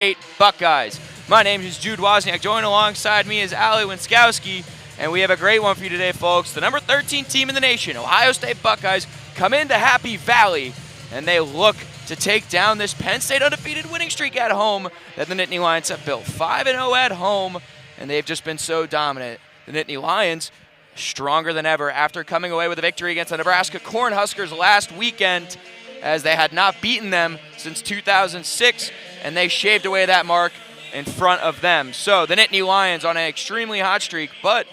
State Buckeyes. My name is Jude Wozniak. Joined alongside me is Ali Winskowski, and we have a great one for you today, folks. The number 13 team in the nation, Ohio State Buckeyes, come into Happy Valley, and they look to take down this Penn State undefeated winning streak at home that the Nittany Lions have built. 5-0 at home, and they've just been so dominant. The Nittany Lions stronger than ever after coming away with a victory against the Nebraska Cornhuskers last weekend, as they had not beaten them since 2006, and they shaved away that mark in front of them. So the Nittany Lions on an extremely hot streak, but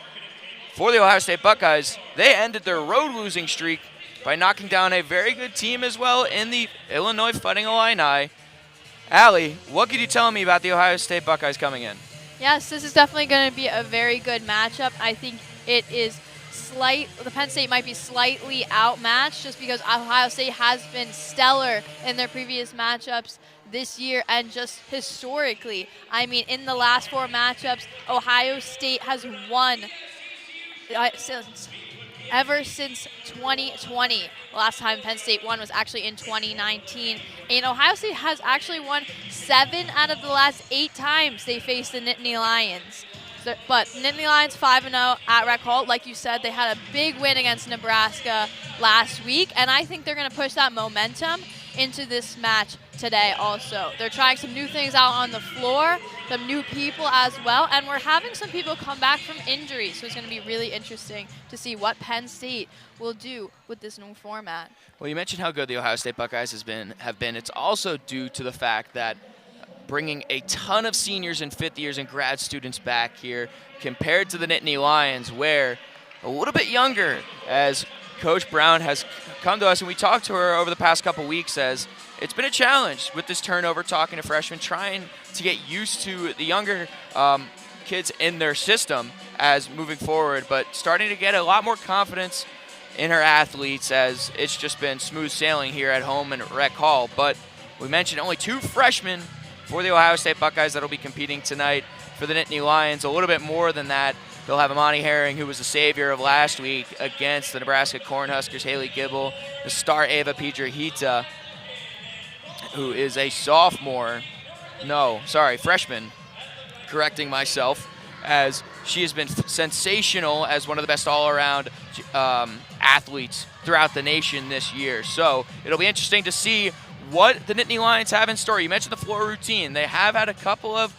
for the Ohio State Buckeyes, they ended their road losing streak by knocking down a very good team as well in the Illinois Fighting Illini. Allie, what could you tell me about the Ohio State Buckeyes coming in? Yes, this is definitely going to be a very good matchup. I think it is the Penn State might be slightly outmatched just because Ohio State has been stellar in their previous matchups this year and just historically. I mean, in the last 4 matchups, Ohio State has won ever since 2020. Last time Penn State won was actually in 2019. And Ohio State has actually won 7 out of the last 8 times they faced the Nittany Lions. But Nittany Lions 5-0 at Rec Hall. Like you said, they had a big win against Nebraska last week, and I think they're going to push that momentum into this match today also. They're trying some new things out on the floor, some new people as well, and we're having some people come back from injury, so it's going to be really interesting to see what Penn State will do with this new format. Well, you mentioned how good the Ohio State Buckeyes have been. It's also due to the fact that bringing a ton of seniors and fifth years and grad students back here compared to the Nittany Lions, where a little bit younger, as Coach Brown has come to us, and we talked to her over the past couple weeks, as it's been a challenge with this turnover, talking to freshmen, trying to get used to the younger kids in their system as moving forward, but starting to get a lot more confidence in her athletes, as it's just been smooth sailing here at home in Rec Hall. But we mentioned only 2 freshmen for the Ohio State Buckeyes that will be competing tonight. For the Nittany Lions, a little bit more than that. They'll have Amani Herring, who was the savior of last week against the Nebraska Cornhuskers, Haley Gibble, the star Ava Piedrahita, who is a freshman, correcting myself, as she has been sensational as one of the best all-around athletes throughout the nation this year. So it'll be interesting to see what the Nittany Lions have in store. You mentioned the floor routine. They have had a couple of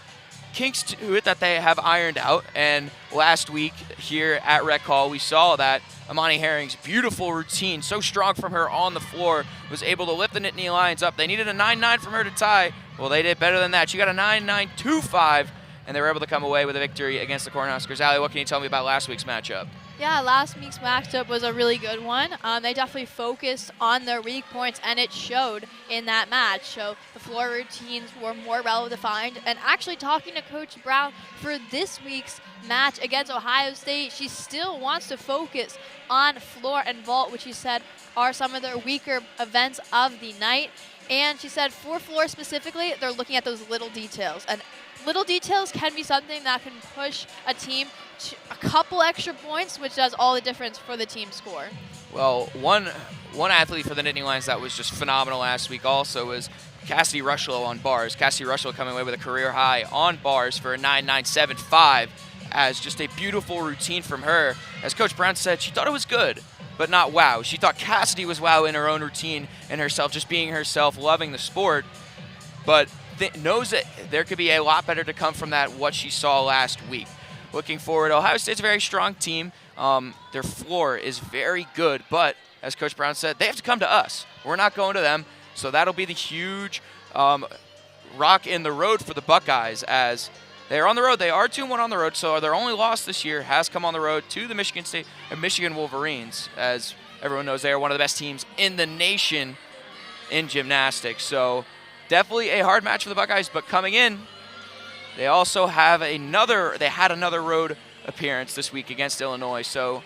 kinks to it that they have ironed out, and last week here at Rec Hall, we saw that Amani Herring's beautiful routine, so strong from her on the floor, was able to lift the Nittany Lions up. They needed a 9-9 from her to tie. Well, they did better than that. She got a 9-9-2-5, and they were able to come away with a victory against the Cornhuskers. Allie, what can you tell me about last week's matchup? Yeah, last week's matchup was a really good one. They definitely focused on their weak points, and it showed in that match. So the floor routines were more well-defined. And actually talking to Coach Brown for this week's match against Ohio State, she still wants to focus on floor and vault, which she said are some of their weaker events of the night. And she said for floor specifically, they're looking at those little details. And little details can be something that can push a team to a couple extra points, which does all the difference for the team score. Well, one athlete for the Nittany Lions that was just phenomenal last week also was Cassidy Rushlow on bars. Cassidy Rushlow coming away with a career high on bars for a 9-9-7-5, as just a beautiful routine from her. As Coach Brown said, she thought it was good, but not wow. She thought Cassidy was wow in her own routine and herself, just being herself, loving the sport, but knows that there could be a lot better to come from that, what she saw last week. Looking forward, Ohio State's a very strong team. Their floor is very good, but as Coach Brown said, they have to come to us. We're not going to them, so that'll be the huge rock in the road for the Buckeyes, as they are on the road. They are 2-1 on the road, so their only loss this year has come on the road to the Michigan Wolverines. As everyone knows, they are one of the best teams in the nation in gymnastics. So definitely a hard match for the Buckeyes, but coming in, they also have another road appearance this week against Illinois. So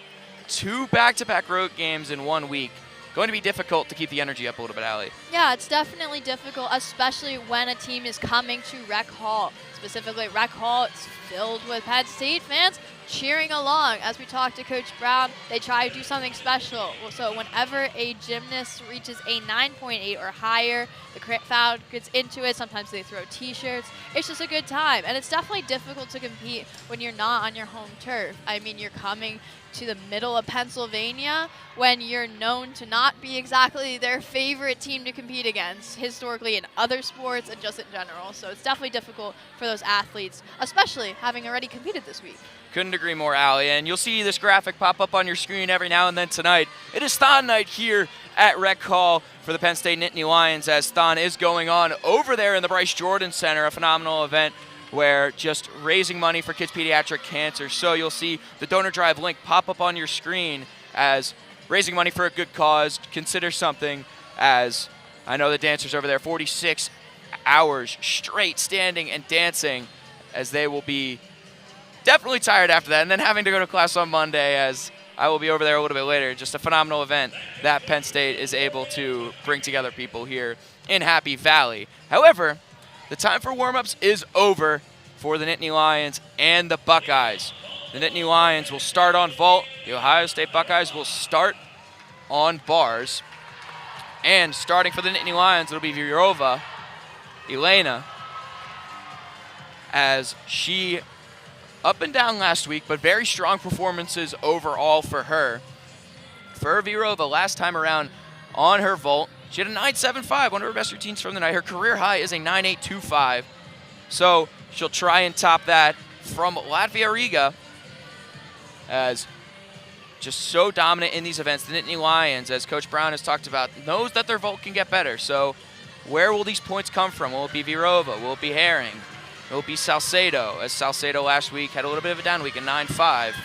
2 back-to-back road games in 1 week. Going to be difficult to keep the energy up a little bit, Allie. Yeah, it's definitely difficult, especially when a team is coming to Rec Hall. Specifically, Rec Hall, it's filled with Penn State fans, cheering along. As we talked to Coach Brown, they try to do something special. So whenever a gymnast reaches a 9.8 or higher, the crowd gets into it. Sometimes they throw t-shirts. It's just a good time. And it's definitely difficult to compete when you're not on your home turf. I mean, you're coming to the middle of Pennsylvania when you're known to not be exactly their favorite team to compete against historically in other sports and just in general. So it's definitely difficult for those athletes, especially having already competed this week. Couldn't agree more, Allie. And you'll see this graphic pop up on your screen every now and then tonight. It is Thon night here at Rec Hall for the Penn State Nittany Lions, as Thon is going on over there in the Bryce Jordan Center, a phenomenal event where just raising money for kids' pediatric cancer. So you'll see the donor drive link pop up on your screen as raising money for a good cause. Consider something, as I know the dancers over there, 46 hours straight standing and dancing, as they will be definitely tired after that, and then having to go to class on Monday, as I will be over there a little bit later. Just a phenomenal event that Penn State is able to bring together people here in Happy Valley. However, the time for warm-ups is over for the Nittany Lions and the Buckeyes. The Nittany Lions will start on vault. The Ohio State Buckeyes will start on bars. And starting for the Nittany Lions, it'll be Virova, Elena, as she up and down last week, but very strong performances overall for her. For Virova, last time around on her vault, she had a 9.75, one of her best routines from the night. Her career high is a 9.825. So she'll try and top that from Latvia Riga, as just so dominant in these events. The Nittany Lions, as Coach Brown has talked about, knows that their vault can get better. So where will these points come from? Will it be Virova? Will it be Herring? Will it be Salcedo? As Salcedo last week had a little bit of a down week, a 9.5,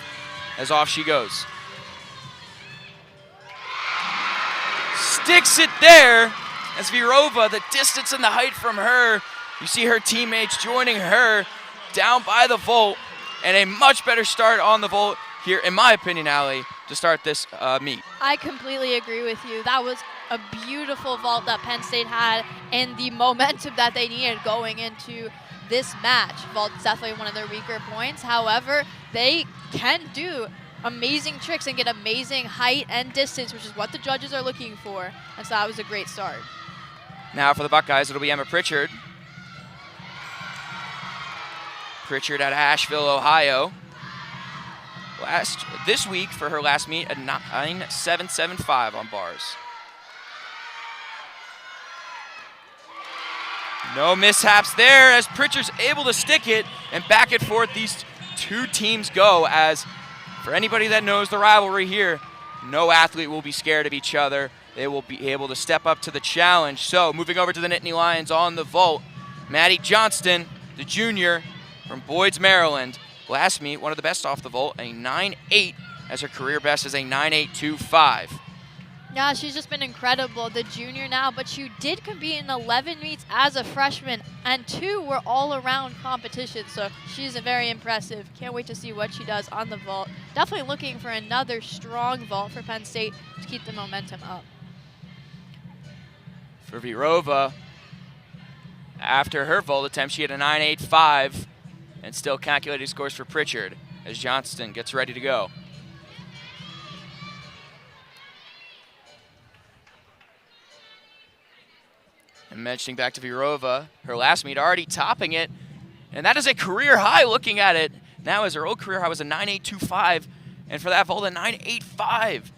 as off she goes. Sticks it there, as Virova, the distance and the height from her, you see her teammates joining her down by the vault, and a much better start on the vault here, in my opinion, Allie, to start this meet. I completely agree with you. That was a beautiful vault that Penn State had, and the momentum that they needed going into this match. Vault's definitely one of their weaker points. However, they can do amazing tricks and get amazing height and distance, which is what the judges are looking for. And so that was a great start. Now for the Buckeyes, it'll be Emma Pritchard. Pritchard out of Asheville, Ohio. This week for her last meet, a 9.775 on bars. No mishaps there, as Pritchard's able to stick it, and back and forth these two teams go. As for anybody that knows the rivalry here, no athlete will be scared of each other. They will be able to step up to the challenge. So moving over to the Nittany Lions on the vault, Maddie Johnston, the junior from Boyd's, Maryland. Last meet, one of the best off the vault, a 9.8, as her career best is a 9.825. Yeah, she's just been incredible, the junior now, but she did compete in 11 meets as a freshman, and 2 were all-around competitions, so she's very impressive. Can't wait to see what she does on the vault. Definitely looking for another strong vault for Penn State to keep the momentum up. For Virova, after her vault attempt, she had a 9.85, and still calculating scores for Pritchard, as Johnston gets ready to go. And mentioning back to Virova, her last meet already topping it, and that is a career high looking at it. Now, as her old career high was a 9.825, and for that vault, a 9.85.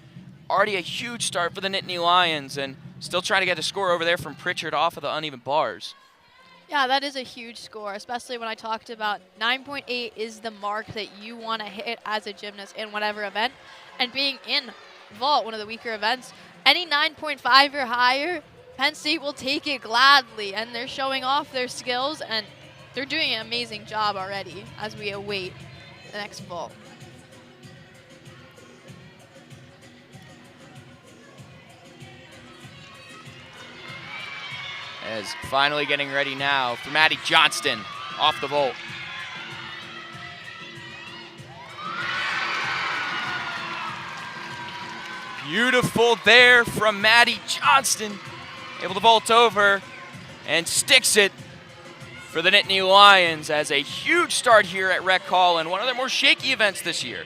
Already a huge start for the Nittany Lions, and still trying to get a score over there from Pritchard off of the uneven bars. Yeah, that is a huge score, especially when I talked about 9.8 is the mark that you want to hit as a gymnast in whatever event. And being in vault, one of the weaker events, any 9.5 or higher, Penn State will take it gladly, and they're showing off their skills, and they're doing an amazing job already as we await the next vault. As finally getting ready now for Maddie Johnston off the vault. Beautiful there from Maddie Johnston. Able to vault over and sticks it for the Nittany Lions as a huge start here at Rec Hall and one of their more shaky events this year.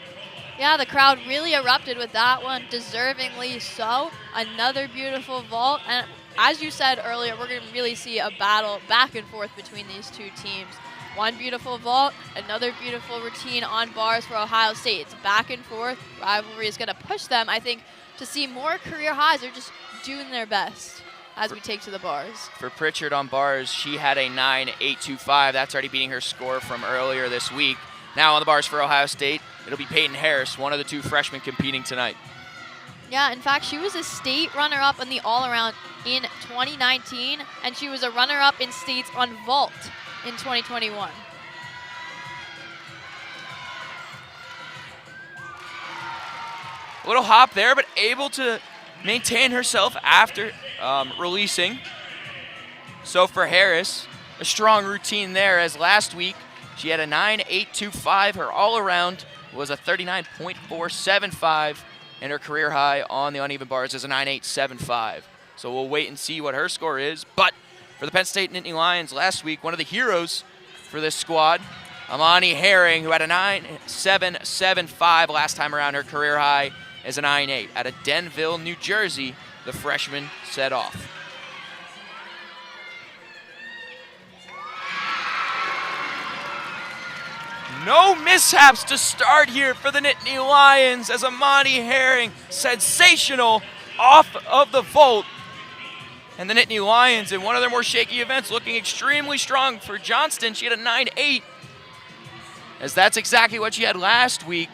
Yeah, the crowd really erupted with that one, deservingly so. Another beautiful vault, and as you said earlier, we're going to really see a battle back and forth between these two teams. One beautiful vault, another beautiful routine on bars for Ohio State. It's back and forth. Rivalry is going to push them, I think, to see more career highs. They're just doing their best as we take to the bars. For Pritchard on bars, she had a 9.825. That's already beating her score from earlier this week. Now on the bars for Ohio State, it'll be Peyton Harris, one of the two freshmen competing tonight. Yeah, in fact, she was a state runner-up in the all-around in 2019, and she was a runner-up in states on vault in 2021. A little hop there, but able to maintain herself after releasing. So for Harris, a strong routine there, as last week she had a 9.825. Her all-around was a 39.475, and her career high on the uneven bars is a 9.875. So we'll wait and see what her score is. But for the Penn State Nittany Lions last week, one of the heroes for this squad, Amani Herring, who had a 9.775 last time around. Her career high is a 9.8. Out of Denville, New Jersey, the freshman set off. No mishaps to start here for the Nittany Lions as Amani Herring, sensational off of the vault. And the Nittany Lions, in one of their more shaky events, looking extremely strong. For Johnston, she had a 9.8, as that's exactly what she had last week.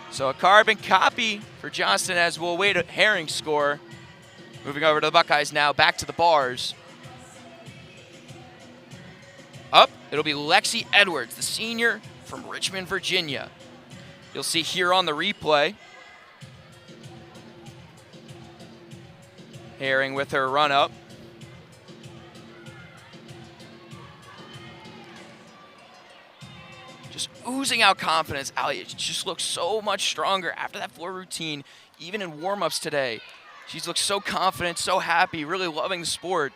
So a carbon copy for Johnston, as we'll wait a Herring score. Moving over to the Buckeyes now, back to the bars. Up, it'll be Lexi Edwards, the senior from Richmond, Virginia. You'll see here on the replay, Herring with her run up. Just oozing out confidence. Ali just looks so much stronger after that floor routine, even in warm-ups today. She's looked so confident, so happy, really loving the sport.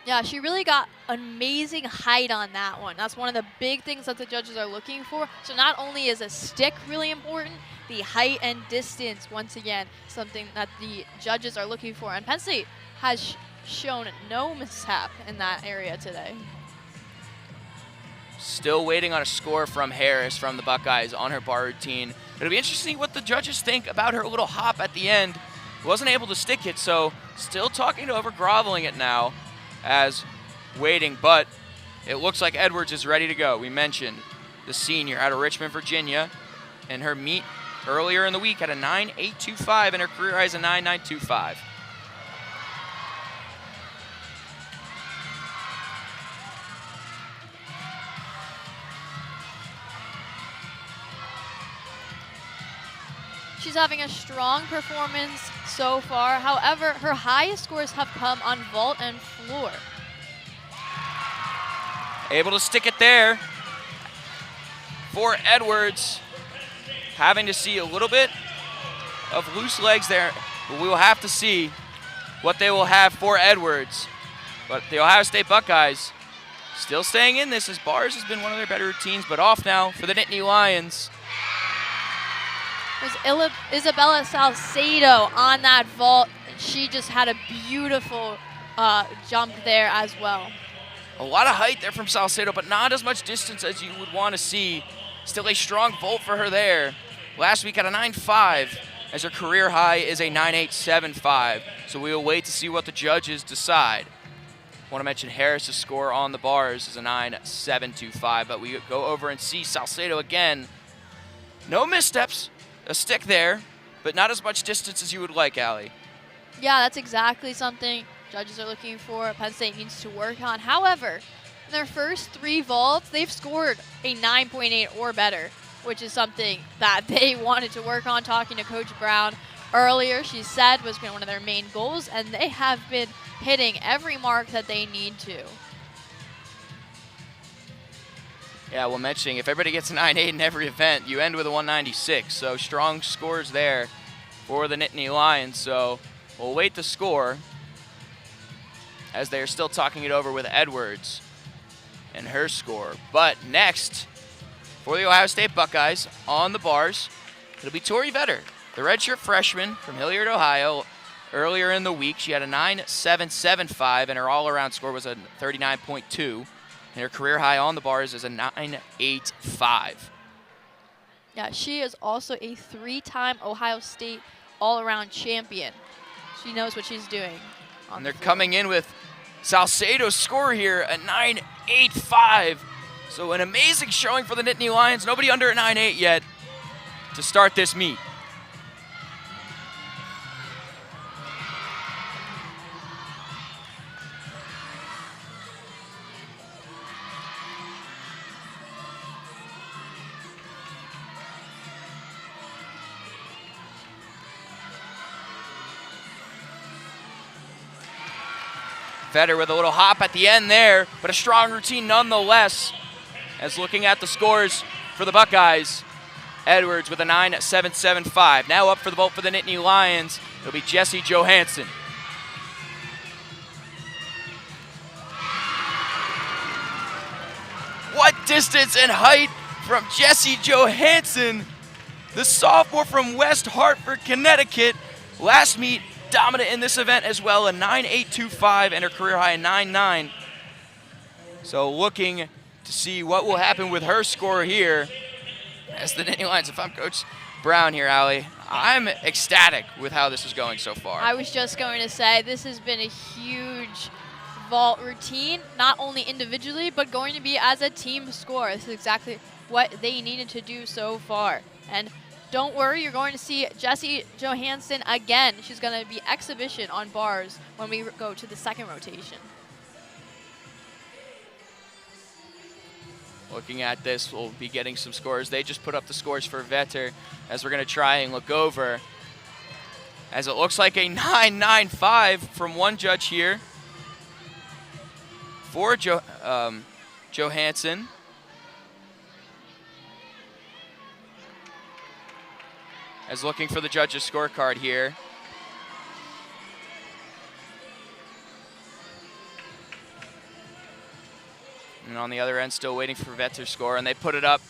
Yeah, she really got amazing height on that one. That's one of the big things that the judges are looking for. So not only is a stick really important, the height and distance, once again, something that the judges are looking for. And Penn State has shown no mishap in that area today. Still waiting on a score from Harris from the Buckeyes on her bar routine. It'll be interesting what the judges think about her little hop at the end. Wasn't able to stick it, so still talking over groveling it now as waiting, but it looks like Edwards is ready to go. We mentioned the senior out of Richmond, Virginia, and her meet earlier in the week had a 9.825, and her career high is a 9.925. She's having a strong performance so far. However, her highest scores have come on vault and floor. Able to stick it there for Edwards. Having to see a little bit of loose legs there, but we will have to see what they will have for Edwards. But the Ohio State Buckeyes still staying in this, as bars has been one of their better routines, but off now for the Nittany Lions. There's Isabella Salcedo on that vault. She just had a beautiful jump there as well. A lot of height there from Salcedo, but not as much distance as you would want to see. Still a strong vault for her there. Last week at a 9.5, as her career high is a 9.875. So we will wait to see what the judges decide. I want to mention Harris's score on the bars is a 9.725, but we go over and see Salcedo again. No missteps. A stick there, but not as much distance as you would like, Allie. Yeah, that's exactly something judges are looking for. Penn State needs to work on. However, in their first 3 vaults, they've scored a 9.8 or better, which is something that they wanted to work on. Talking to Coach Brown earlier, she said was one of their main goals, and they have been hitting every mark that they need to. Yeah, well, mentioning if everybody gets a 9.8 in every event, you end with a 196. So strong scores there for the Nittany Lions. So we'll wait the score as they're still talking it over with Edwards. and her score. But next, for the Ohio State Buckeyes on the bars, it'll be Tori Vetter, the redshirt freshman from Hilliard, Ohio. Earlier in the week, she had a 9.775, and her all-around score was a 39.2. And her career high on the bars is a 9.85. Yeah, she is also a 3-time Ohio State all-around champion. She knows what she's doing. And they're coming in with Salcedo's score here, a 9.85. So an amazing showing for the Nittany Lions. Nobody under a 9.8 yet to start this meet. Vetter with a little hop at the end there, but a strong routine nonetheless. As looking at the scores for the Buckeyes, Edwards with a 9.775. Now up for the vote for the Nittany Lions, it'll be Jessie Johansson. What distance and height from Jessie Johansson, the sophomore from West Hartford, Connecticut. Last meet, dominant in this event as well, a 9.825 and her career high, a 9.9. So looking to see what will happen with her score here as the Nittany Lions. If I'm Coach Brown here, Allie, I'm ecstatic with how this is going so far. I was just going to say, this has been a huge vault routine, not only individually, but going to be as a team score. This is exactly what they needed to do so far. And don't worry, you're going to see Jessie Johansson again. She's going to be exhibition on bars when we go to the second rotation. Looking at this, we'll be getting some scores. They just put up the scores for Vetter as we're going to try and look over. As it looks like a 9.95 from one judge here for Johansson. As looking for the judge's scorecard here. And on the other end, still waiting for Vetter's score. And they put it up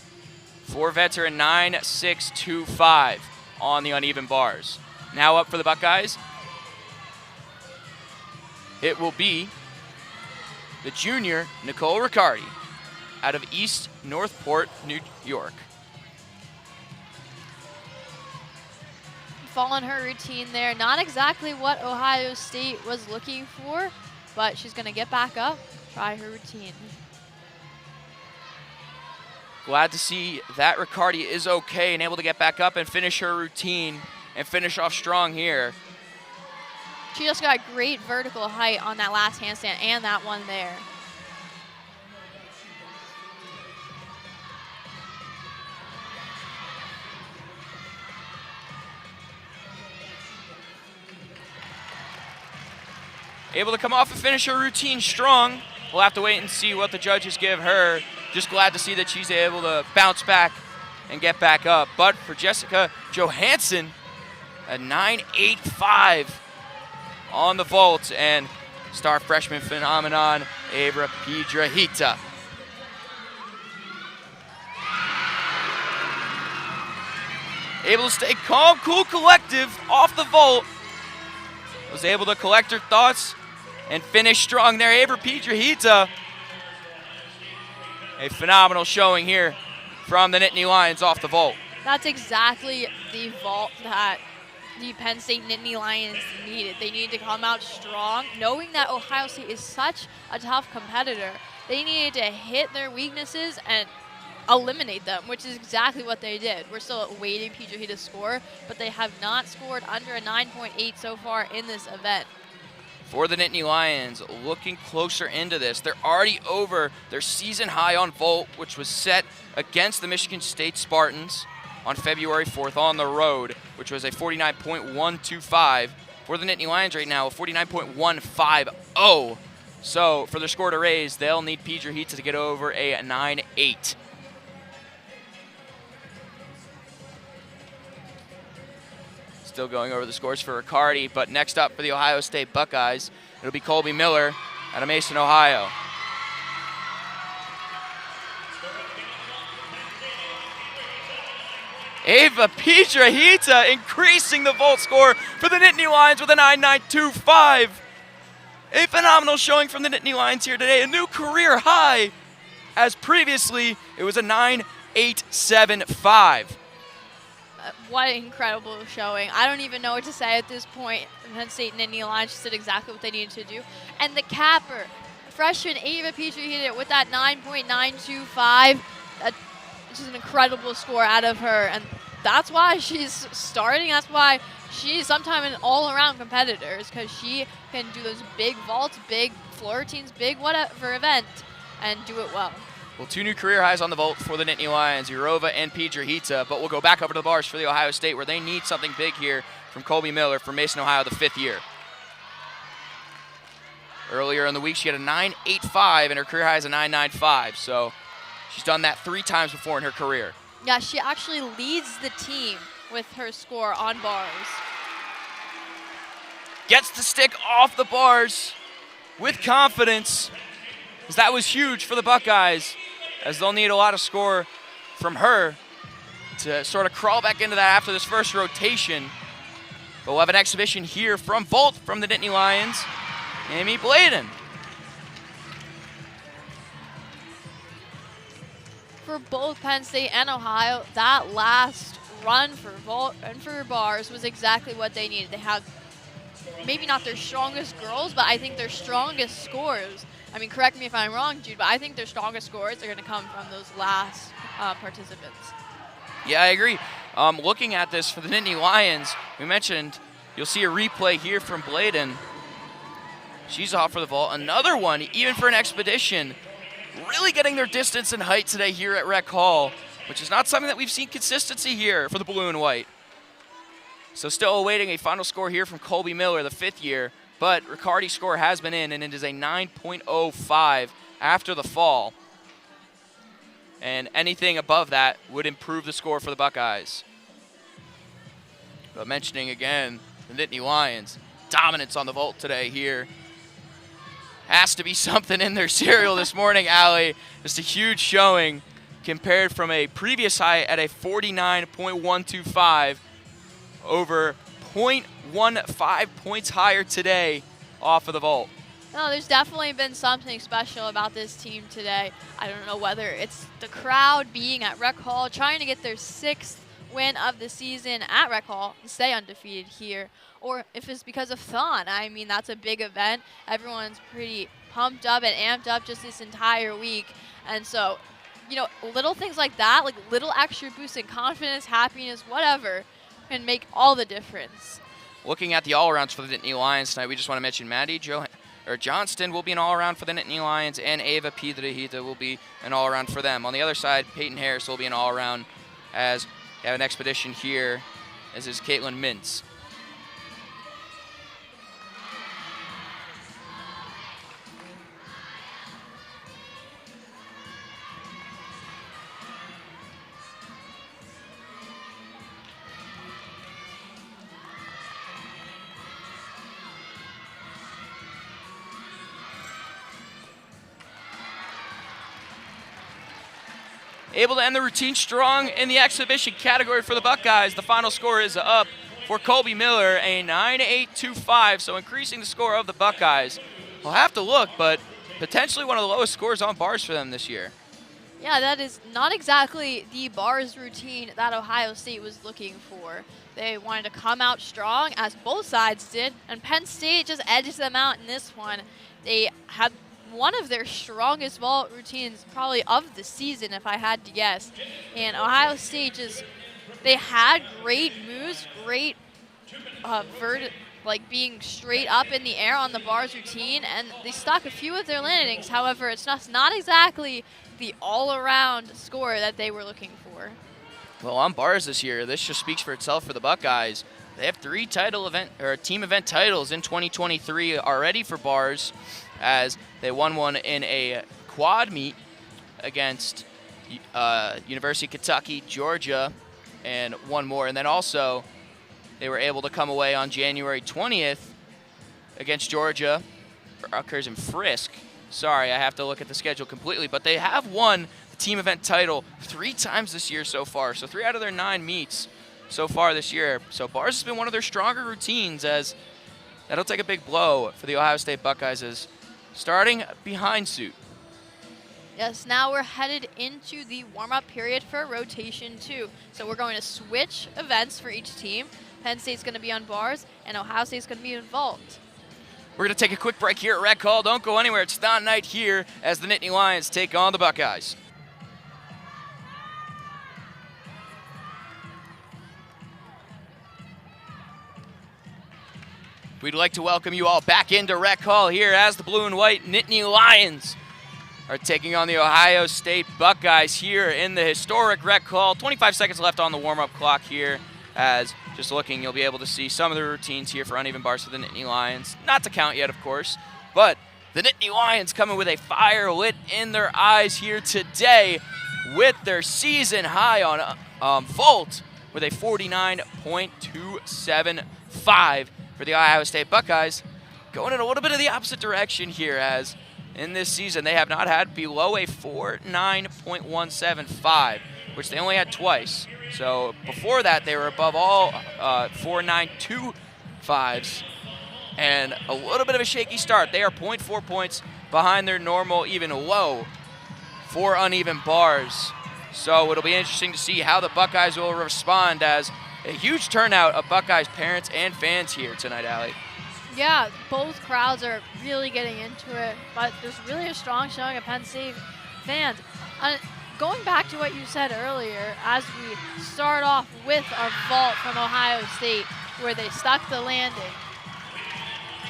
for Vetter in 9.625 on the uneven bars. Now up for the Buckeyes, it will be the junior Nicole Riccardi out of East Northport, New York. Following her routine there, not exactly what Ohio State was looking for, but she's going to get back up, try her routine. Glad to see that Riccardi is okay and able to get back up and finish her routine and finish off strong here. She just got great vertical height on that last handstand and that one there. Able to come off and finish her routine strong. We'll have to wait and see what the judges give her. Just glad to see that she's able to bounce back and get back up. But for Jessica Johansson, a 9.85 on the vault, and star freshman phenomenon, Avra Piedrahita. Able to stay calm, cool, collective off the vault. Was able to collect her thoughts and finish strong there. Avra Piedrahita, a phenomenal showing here from the Nittany Lions off the vault. That's exactly the vault that the Penn State Nittany Lions needed. They needed to come out strong, knowing that Ohio State is such a tough competitor. They needed to hit their weaknesses and eliminate them, which is exactly what they did. We're still awaiting Piedrahita to score, but they have not scored under a 9.8 so far in this event. For the Nittany Lions, looking closer into this, they're already over their season high on vault, which was set against the Michigan State Spartans on February 4th on the road, which was a 49.125. For the Nittany Lions right now, a 49.150. So for their score to raise, they'll need Piedrahita to get over a 9.8. Still going over the scores for Riccardi, but next up for the Ohio State Buckeyes, it'll be Colby Miller out of Mason, Ohio. Ava Piedrahita increasing the vault score for the Nittany Lions with a 9.925. A phenomenal showing from the Nittany Lions here today, a new career high, as previously it was a 9.875. What an incredible showing. I don't even know what to say at this point. Penn State Nittany Lions just did exactly what they needed to do. And the capper, freshman Ava Piedrahita with that 9.925. Which is an incredible score out of her. And that's why she's starting. That's why she's sometimes an all-around competitor, because she can do those big vaults, big floor routines, big whatever event, and do it well. Well, 2 new career highs on the vault for the Nittany Lions, Urova and Piedrahita, but we'll go back over to the bars for the Ohio State, where they need something big here from Colby Miller from Mason, Ohio, the 5th year. Earlier in the week, she had a 9.85, and her career high is a 9.95, so she's done that 3 times before in her career. Yeah, she actually leads the team with her score on bars. Gets the stick off the bars with confidence, as that was huge for the Buckeyes, as they'll need a lot of score from her to sort of crawl back into that after this first rotation. But we'll have an exhibition here from vault from the Nittany Lions, Amy Bladen. For both Penn State and Ohio, that last run for vault and for bars was exactly what they needed. They have maybe not their strongest girls, but I think their strongest scores. I mean, correct me if I'm wrong, Jude, but I think their strongest scores are going to come from those last participants. Yeah, I agree. Looking at this for the Nittany Lions, we mentioned you'll see a replay here from Bladen. She's off for the vault. Another one, even for an expedition. Really getting their distance and height today here at Rec Hall, which is not something that we've seen consistency here for the blue and white. So still awaiting a final score here from Colby Miller, the 5th year, but Riccardi's score has been in, and it is a 9.05 after the fall. And anything above that would improve the score for the Buckeyes. But mentioning again, the Nittany Lions, dominance on the vault today here. Has to be something in their cereal this morning, Allie. Just a huge showing compared from a previous high at a 49.125 over 0.15 points higher today off of the vault. No, there's definitely been something special about this team today. I don't know whether it's the crowd being at Rec Hall, trying to get their 6th win of the season at Rec Hall and stay undefeated here, or if it's because of Thon. I mean, that's a big event. Everyone's pretty pumped up and amped up just this entire week. And so, you know, little things like that, like little extra boosts in confidence, happiness, whatever, can make all the difference. Looking at the all-arounds for the Nittany Lions tonight, we just want to mention Maddie Johnston will be an all-around for the Nittany Lions, and Ava Piedrahita will be an all-around for them. On the other side, Peyton Harris will be an all-around, as we have an expedition here, as is Caitlin Mintz. Able to end the routine strong in the exhibition category for the Buckeyes. The final score is up for Colby Miller, a 9.825, so increasing the score of the Buckeyes. We'll have to look, but potentially one of the lowest scores on bars for them this year. Yeah, that is not exactly the bars routine that Ohio State was looking for. They wanted to come out strong, as both sides did, and Penn State just edged them out in this one. They had one of their strongest vault routines probably of the season, if I had to guess. And Ohio State just, they had great moves, great like being straight up in the air on the bars routine, and they stuck a few of their landings. However, it's not exactly the all-around score that they were looking for. Well, on bars this year, this just speaks for itself for the Buckeyes. They have 3 team event titles in 2023 already for bars, as they won one in a quad meet against University of Kentucky, Georgia, and one more. And then also they were able to come away on January 20th against Georgia, Rutgers and Frisk. Sorry, I have to look at the schedule completely, but they have won the team event title 3 times this year so far. So 3 out of their 9 meets so far this year. So bars has been one of their stronger routines, as that'll take a big blow for the Ohio State Buckeyes, as starting behind suit. Yes, now we're headed into the warm-up period for rotation 2. So we're going to switch events for each team. Penn State's going to be on bars, and Ohio State's going to be involved. We're going to take a quick break here at Red Call. Don't go anywhere. It's Thon Night here as the Nittany Lions take on the Buckeyes. We'd like to welcome you all back into Rec Hall here as the blue and white Nittany Lions are taking on the Ohio State Buckeyes here in the historic Rec Hall. 25 seconds left on the warm-up clock here, as just looking, you'll be able to see some of the routines here for uneven bars for the Nittany Lions. Not to count yet, of course, but the Nittany Lions coming with a fire lit in their eyes here today with their season high on vault with a 49.275 for the Ohio State Buckeyes, going in a little bit of the opposite direction here, as in this season they have not had below a 49.175, which they only had twice. So before that, they were above all 4.925s, and a little bit of a shaky start. They are 0.4 points behind their normal even low for uneven bars. So it'll be interesting to see how the Buckeyes will respond, as a huge turnout of Buckeyes parents and fans here tonight, Allie. Yeah, both crowds are really getting into it, but there's really a strong showing of Penn State fans. Going back to what you said earlier, as we start off with our vault from Ohio State, where they stuck the landing.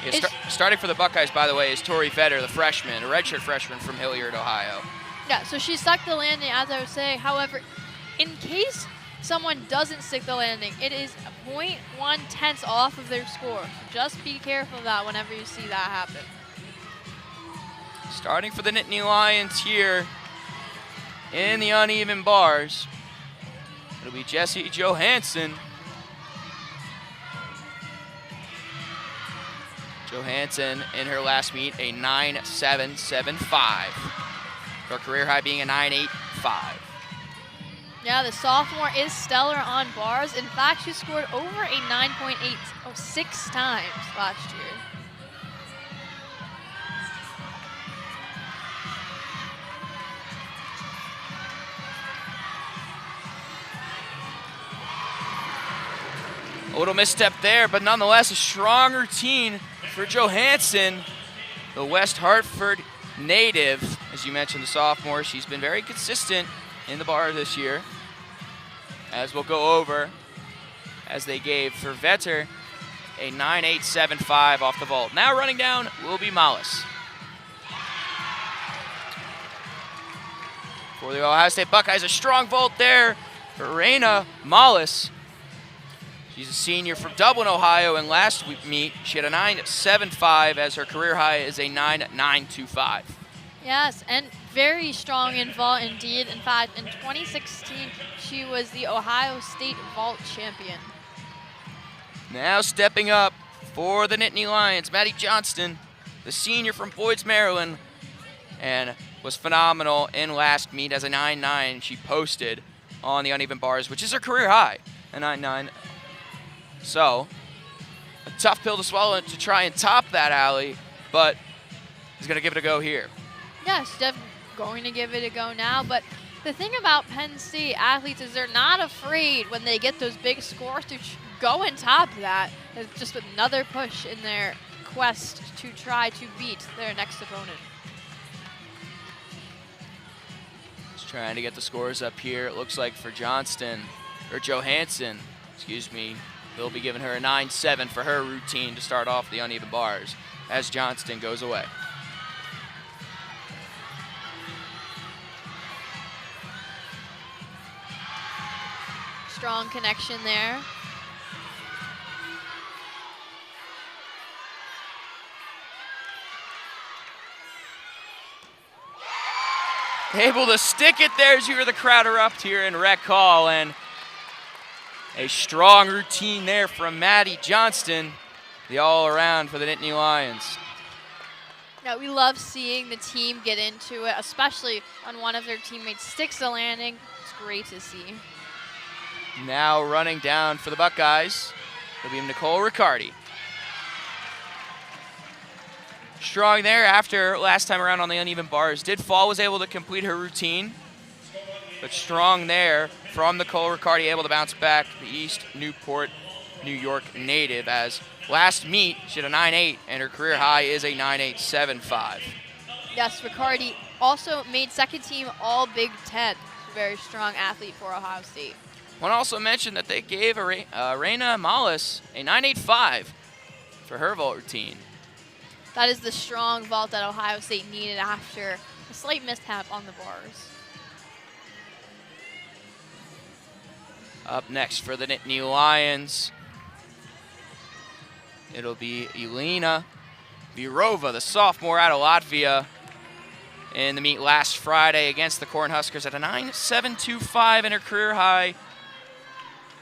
Yeah, starting for the Buckeyes, by the way, is Tori Vetter, the freshman, a redshirt freshman from Hilliard, Ohio. Yeah, so she stuck the landing, as I was saying. However, in case someone doesn't stick the landing, it is 0.1 tenths off of their score. Just be careful of that whenever you see that happen. Starting for the Nittany Lions here in the uneven bars, it'll be Jessie Johansson. Johansson in her last meet, a 9.775. Her career high being a 9.85. Yeah, the sophomore is stellar on bars. In fact, she scored over a 9.8 6 times last year. A little misstep there, but nonetheless a strong routine for Johansson, the West Hartford native. As you mentioned, the sophomore, she's been very consistent in the bar this year, as we'll go over, as they gave for Vetter a 9.875 off the vault. Now running down will be Mollis. For the Ohio State Buckeyes, a strong vault there for Raina Mollis. She's a senior from Dublin, Ohio, and last week meet she had a 9.75, as her career high is a 9.925. Yes, and very strong in vault indeed. In fact, in 2016, she was the Ohio State vault champion. Now stepping up for the Nittany Lions, Maddie Johnston, the senior from Boyd's, Maryland, and was phenomenal in last meet as a 9.9. She posted on the uneven bars, which is her career high, a 9.9. So, a tough pill to swallow to try and top that, Allie, but he's going to give it a go here. Yes, definitely going to give it a go now, but the thing about Penn State athletes is they're not afraid when they get those big scores to go and top that. It's just another push in their quest to try to beat their next opponent. Just trying to get the scores up here. It looks like for Johansson, they'll be giving her a 9.7 for her routine to start off the uneven bars as Johnston goes away. Strong connection there. Able to stick it there as you hear the crowd erupt here in Rec Hall, and a strong routine there from Maddie Johnston, the all-around for the Nittany Lions. Yeah, we love seeing the team get into it, especially when one of their teammates sticks the landing. It's great to see. Now running down for the Buckeyes, it'll be Nicole Riccardi. Strong there after last time around on the uneven bars. Did fall, was able to complete her routine. But strong there from Nicole Riccardi, able to bounce back. The East Newport, New York native. As last meet, she had a 9.8, and her career high is a 9.875. Yes, Riccardi also made second team All Big Ten. Very strong athlete for Ohio State. I want to also mention that they gave Reina Mollis a 9.85 for her vault routine. That is the strong vault that Ohio State needed after a slight mishap on the bars. Up next for the Nittany Lions, it'll be Elena Virova, the sophomore out of Latvia, in the meet last Friday against the Cornhuskers at a 9.725, and her career high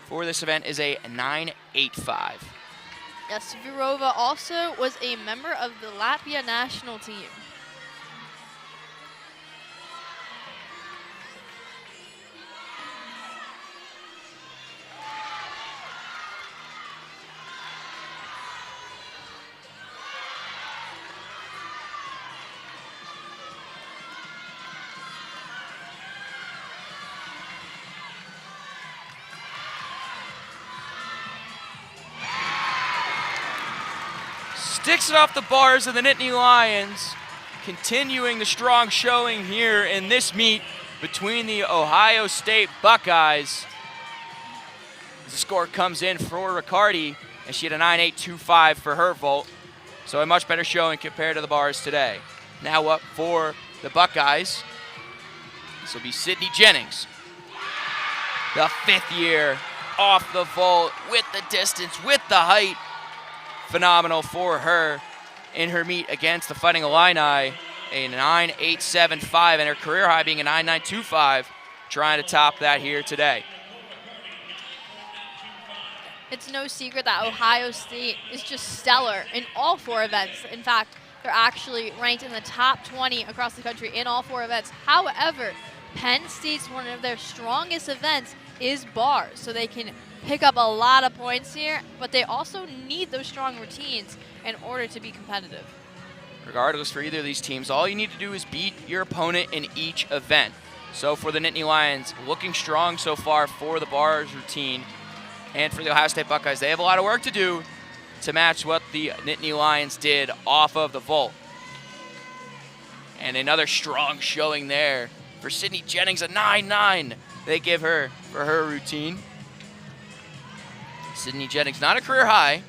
for this event is a 9.85. Yes, Virova also was a member of the Latvia national team. Sticks it off the bars of the Nittany Lions, continuing the strong showing here in this meet between the Ohio State Buckeyes. The score comes in for Riccardi, and she had a 9.825 for her vault, so a much better showing compared to the bars today. Now up for the Buckeyes, this will be Sydney Jennings, the fifth year off the vault with the distance, with the height. Phenomenal for her in her meet against the Fighting Illini, a 9.875, and her career high being a 9.925, trying to top that here today. It's no secret that Ohio State is just stellar in all four events. In fact, they're actually ranked in the top 20 across the country in all four events. However, Penn State's one of their strongest events is bars, so they can pick up a lot of points here, but they also need those strong routines in order to be competitive. Regardless, for either of these teams, all you need to do is beat your opponent in each event. So for the Nittany Lions, looking strong so far for the bars routine, and for the Ohio State Buckeyes, they have a lot of work to do to match what the Nittany Lions did off of the vault. And another strong showing there for Sydney Jennings, a 9.9 they give her for her routine. Sydney Jennings, not a career high,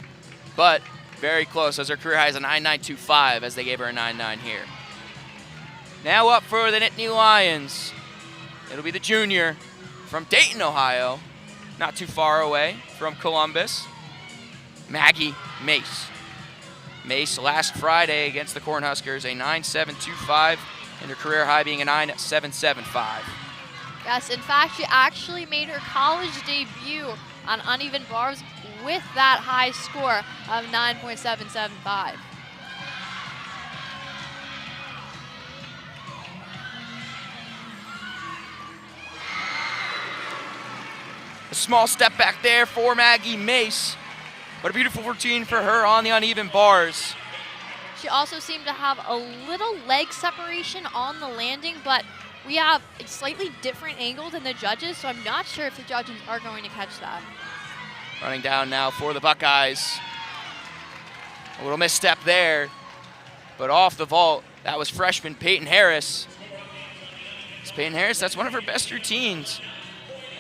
but very close, as her career high is a 9.925, as they gave her a 9.9 here. Now up for the Nittany Lions, it'll be the junior from Dayton, Ohio, not too far away from Columbus, Maggie Mace. Mace last Friday against the Cornhuskers, a 9.725, and her career high being a 9.775. Yes, in fact, she actually made her college debut on uneven bars with that high score of 9.775. A small step back there for Maggie Mace, but a beautiful routine for her on the uneven bars. She also seemed to have a little leg separation on the landing, but we have a slightly different angle than the judges, so I'm not sure if the judges are going to catch that. Running down now for the Buckeyes. A little misstep there, but off the vault, that was freshman Peyton Harris. Peyton Harris, that's one of her best routines,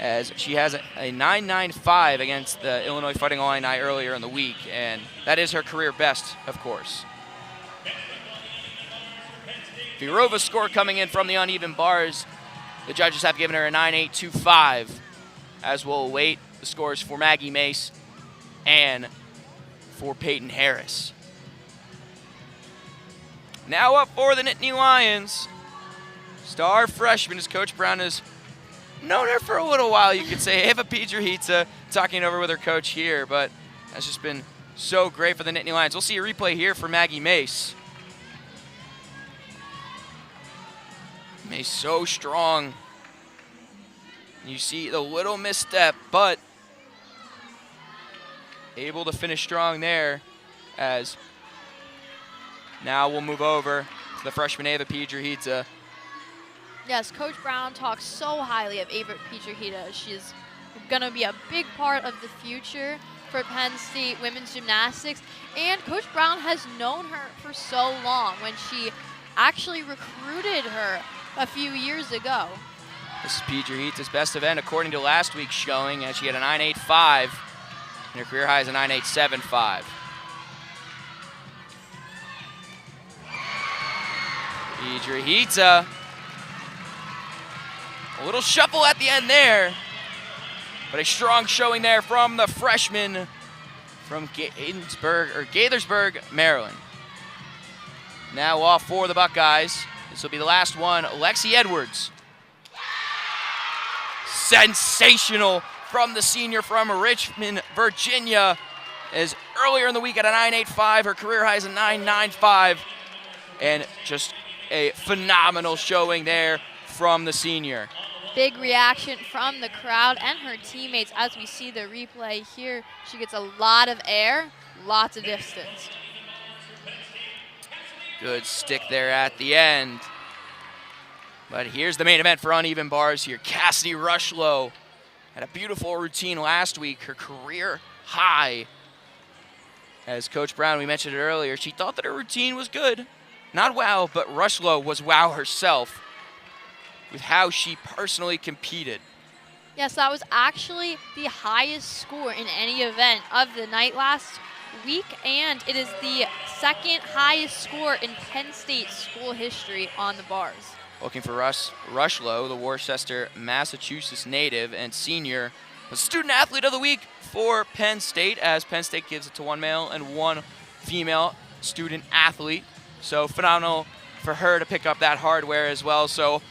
as she has a 9.95 against the Illinois Fighting Illini earlier in the week, and that is her career best, of course. Virova's score coming in from the uneven bars. The judges have given her a 9.825, as we'll await the scores for Maggie Mace and for Peyton Harris. Now up for the Nittany Lions, star freshman, as Coach Brown has known her for a little while, you could say. Eva Piedrahita talking over with her coach here, but that's just been so great for the Nittany Lions. We'll see a replay here for Maggie Mace. May so strong. You see the little misstep, but able to finish strong there. As now we'll move over to the freshman Ava Piedrahita. Yes, Coach Brown talks so highly of Ava Piedrahita. She's going to be a big part of the future for Penn State women's gymnastics. And Coach Brown has known her for so long when she actually recruited her a few years ago. This is Piedrahita's best event according to last week's showing, as she had a 9.85 and her career high is a 9.875. Piedrahita. A little shuffle at the end there, but a strong showing there from the freshman from Gaithersburg, Maryland. Now off for the Buckeyes. This will be the last one, Lexi Edwards. Sensational from the senior from Richmond, Virginia. As earlier in the week at a 9.85, her career high is a 9.95, and just a phenomenal showing there from the senior. Big reaction from the crowd and her teammates as we see the replay here. She gets a lot of air, lots of distance. Good stick there at the end. But here's the main event for uneven bars here. Cassidy Rushlow had a beautiful routine last week, her career high. As Coach Brown, we mentioned it earlier, she thought that her routine was good. Not wow, but Rushlow was wow herself with how she personally competed. Yes, that was actually the highest score in any event of the night last week, and it is the second highest score in Penn State school history on the bars. Looking for Rushlow, the Worcester, Massachusetts native and senior, was Student Athlete of the Week for Penn State, as Penn State gives it to one male and one female student athlete. So phenomenal for her to pick up that hardware as well. So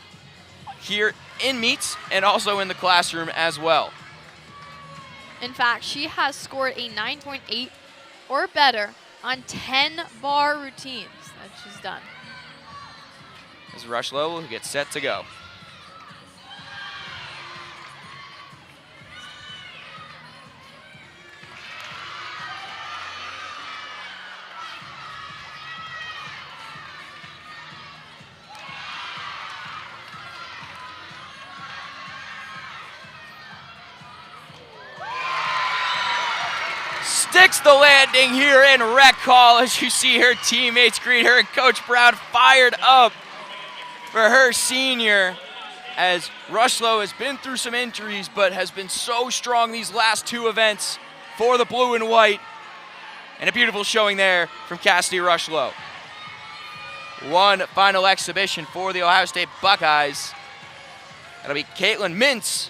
here in meets and also in the classroom as well. In fact, she has scored a 9.8 or better on 10 bar routines that she's done. As Rushlow will get set to go. Sticks the landing here in rec hall as you see her teammates greet her, and Coach Brown fired up for her senior, as Rushlow has been through some injuries but has been so strong these last two events for the blue and white. And a beautiful showing there from Cassidy Rushlow. One final exhibition for the Ohio State Buckeyes. That'll be Caitlin Mintz,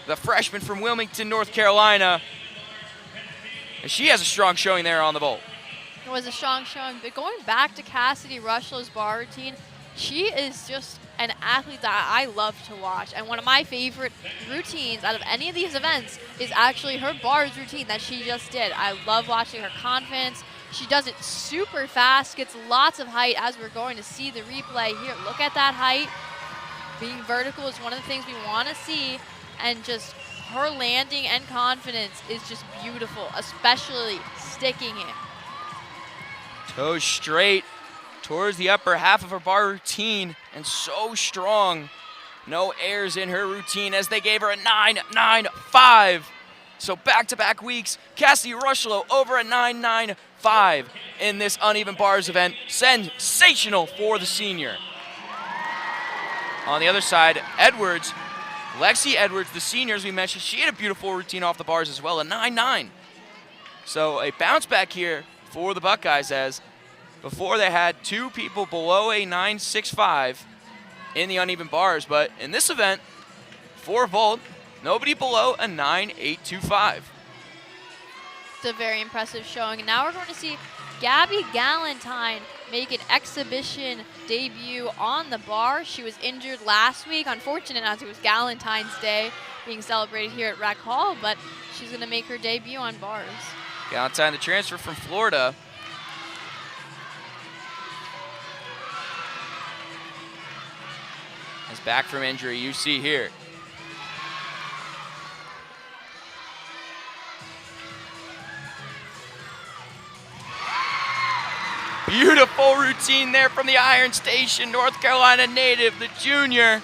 the freshman from Wilmington, North Carolina. And she has a strong showing there on the vault. It was a strong showing, but going back to Cassidy Rushlow's bar routine, she is just an athlete that I love to watch. And one of my favorite routines out of any of these events is actually her bars routine that she just did. I love watching her confidence. She does it super fast, gets lots of height, as we're going to see the replay here. Look at that height. Being vertical is one of the things we want to see, and just her landing and confidence is just beautiful, especially sticking it. Toes straight towards the upper half of her bar routine, and so strong. No airs in her routine as they gave her a 9.95. So back-to-back weeks, Cassidy Rushlow over a 9.95 in this uneven bars event. Sensational for the senior. On the other side, Edwards, Lexi Edwards, the senior, as we mentioned, she had a beautiful routine off the bars as well, a 9.9. So a bounce back here for the Buckeyes, as before they had two people below a 9.65 in the uneven bars, but in this event, for vault, nobody below a 9.825. It's a very impressive showing. And now we're going to see Gabby Galentine make an exhibition debut on the bar. She was injured last week, unfortunate as it was Galentine's Day being celebrated here at Rec Hall, but she's going to make her debut on bars. Galentine, the transfer from Florida. is back from injury. You see here. Beautiful routine there from the Iron Station, North Carolina native, the junior.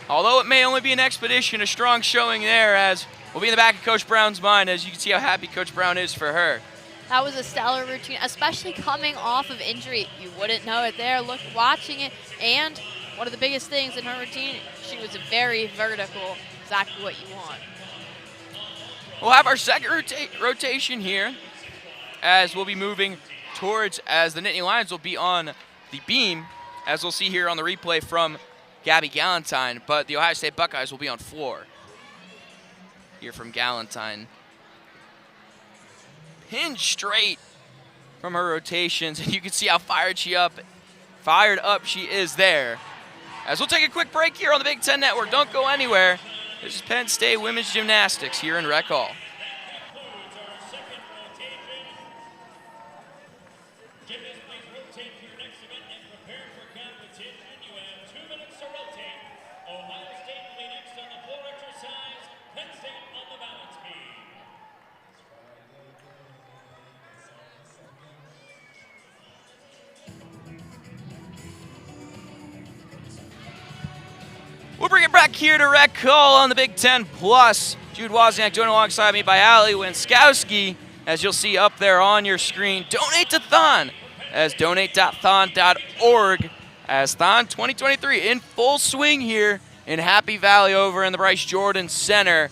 Although it may only be an expedition, a strong showing there, as will be in the back of Coach Brown's mind, as you can see how happy Coach Brown is for her. That was a stellar routine, especially coming off of injury. You wouldn't know it there, watching it. And one of the biggest things in her routine, she was very vertical, exactly what you want. We'll have our second rotation here, as we'll be moving towards, as the Nittany Lions will be on the beam, as we'll see here on the replay from Gabby Galentine, but the Ohio State Buckeyes will be on floor. Here from Galentine. Hinge straight from her rotations, and you can see how fired up she is there. As we'll take a quick break here on the Big Ten Network. Don't go anywhere. This is Penn State Women's Gymnastics here in Rec Hall. We'll bring it back here to Rec Hall on the Big Ten Plus. Jude Wozniak joined alongside me by Ali Winskowski, as you'll see up there on your screen. Donate to Thon, as donate.thon.org, as Thon 2023 in full swing here in Happy Valley over in the Bryce Jordan Center.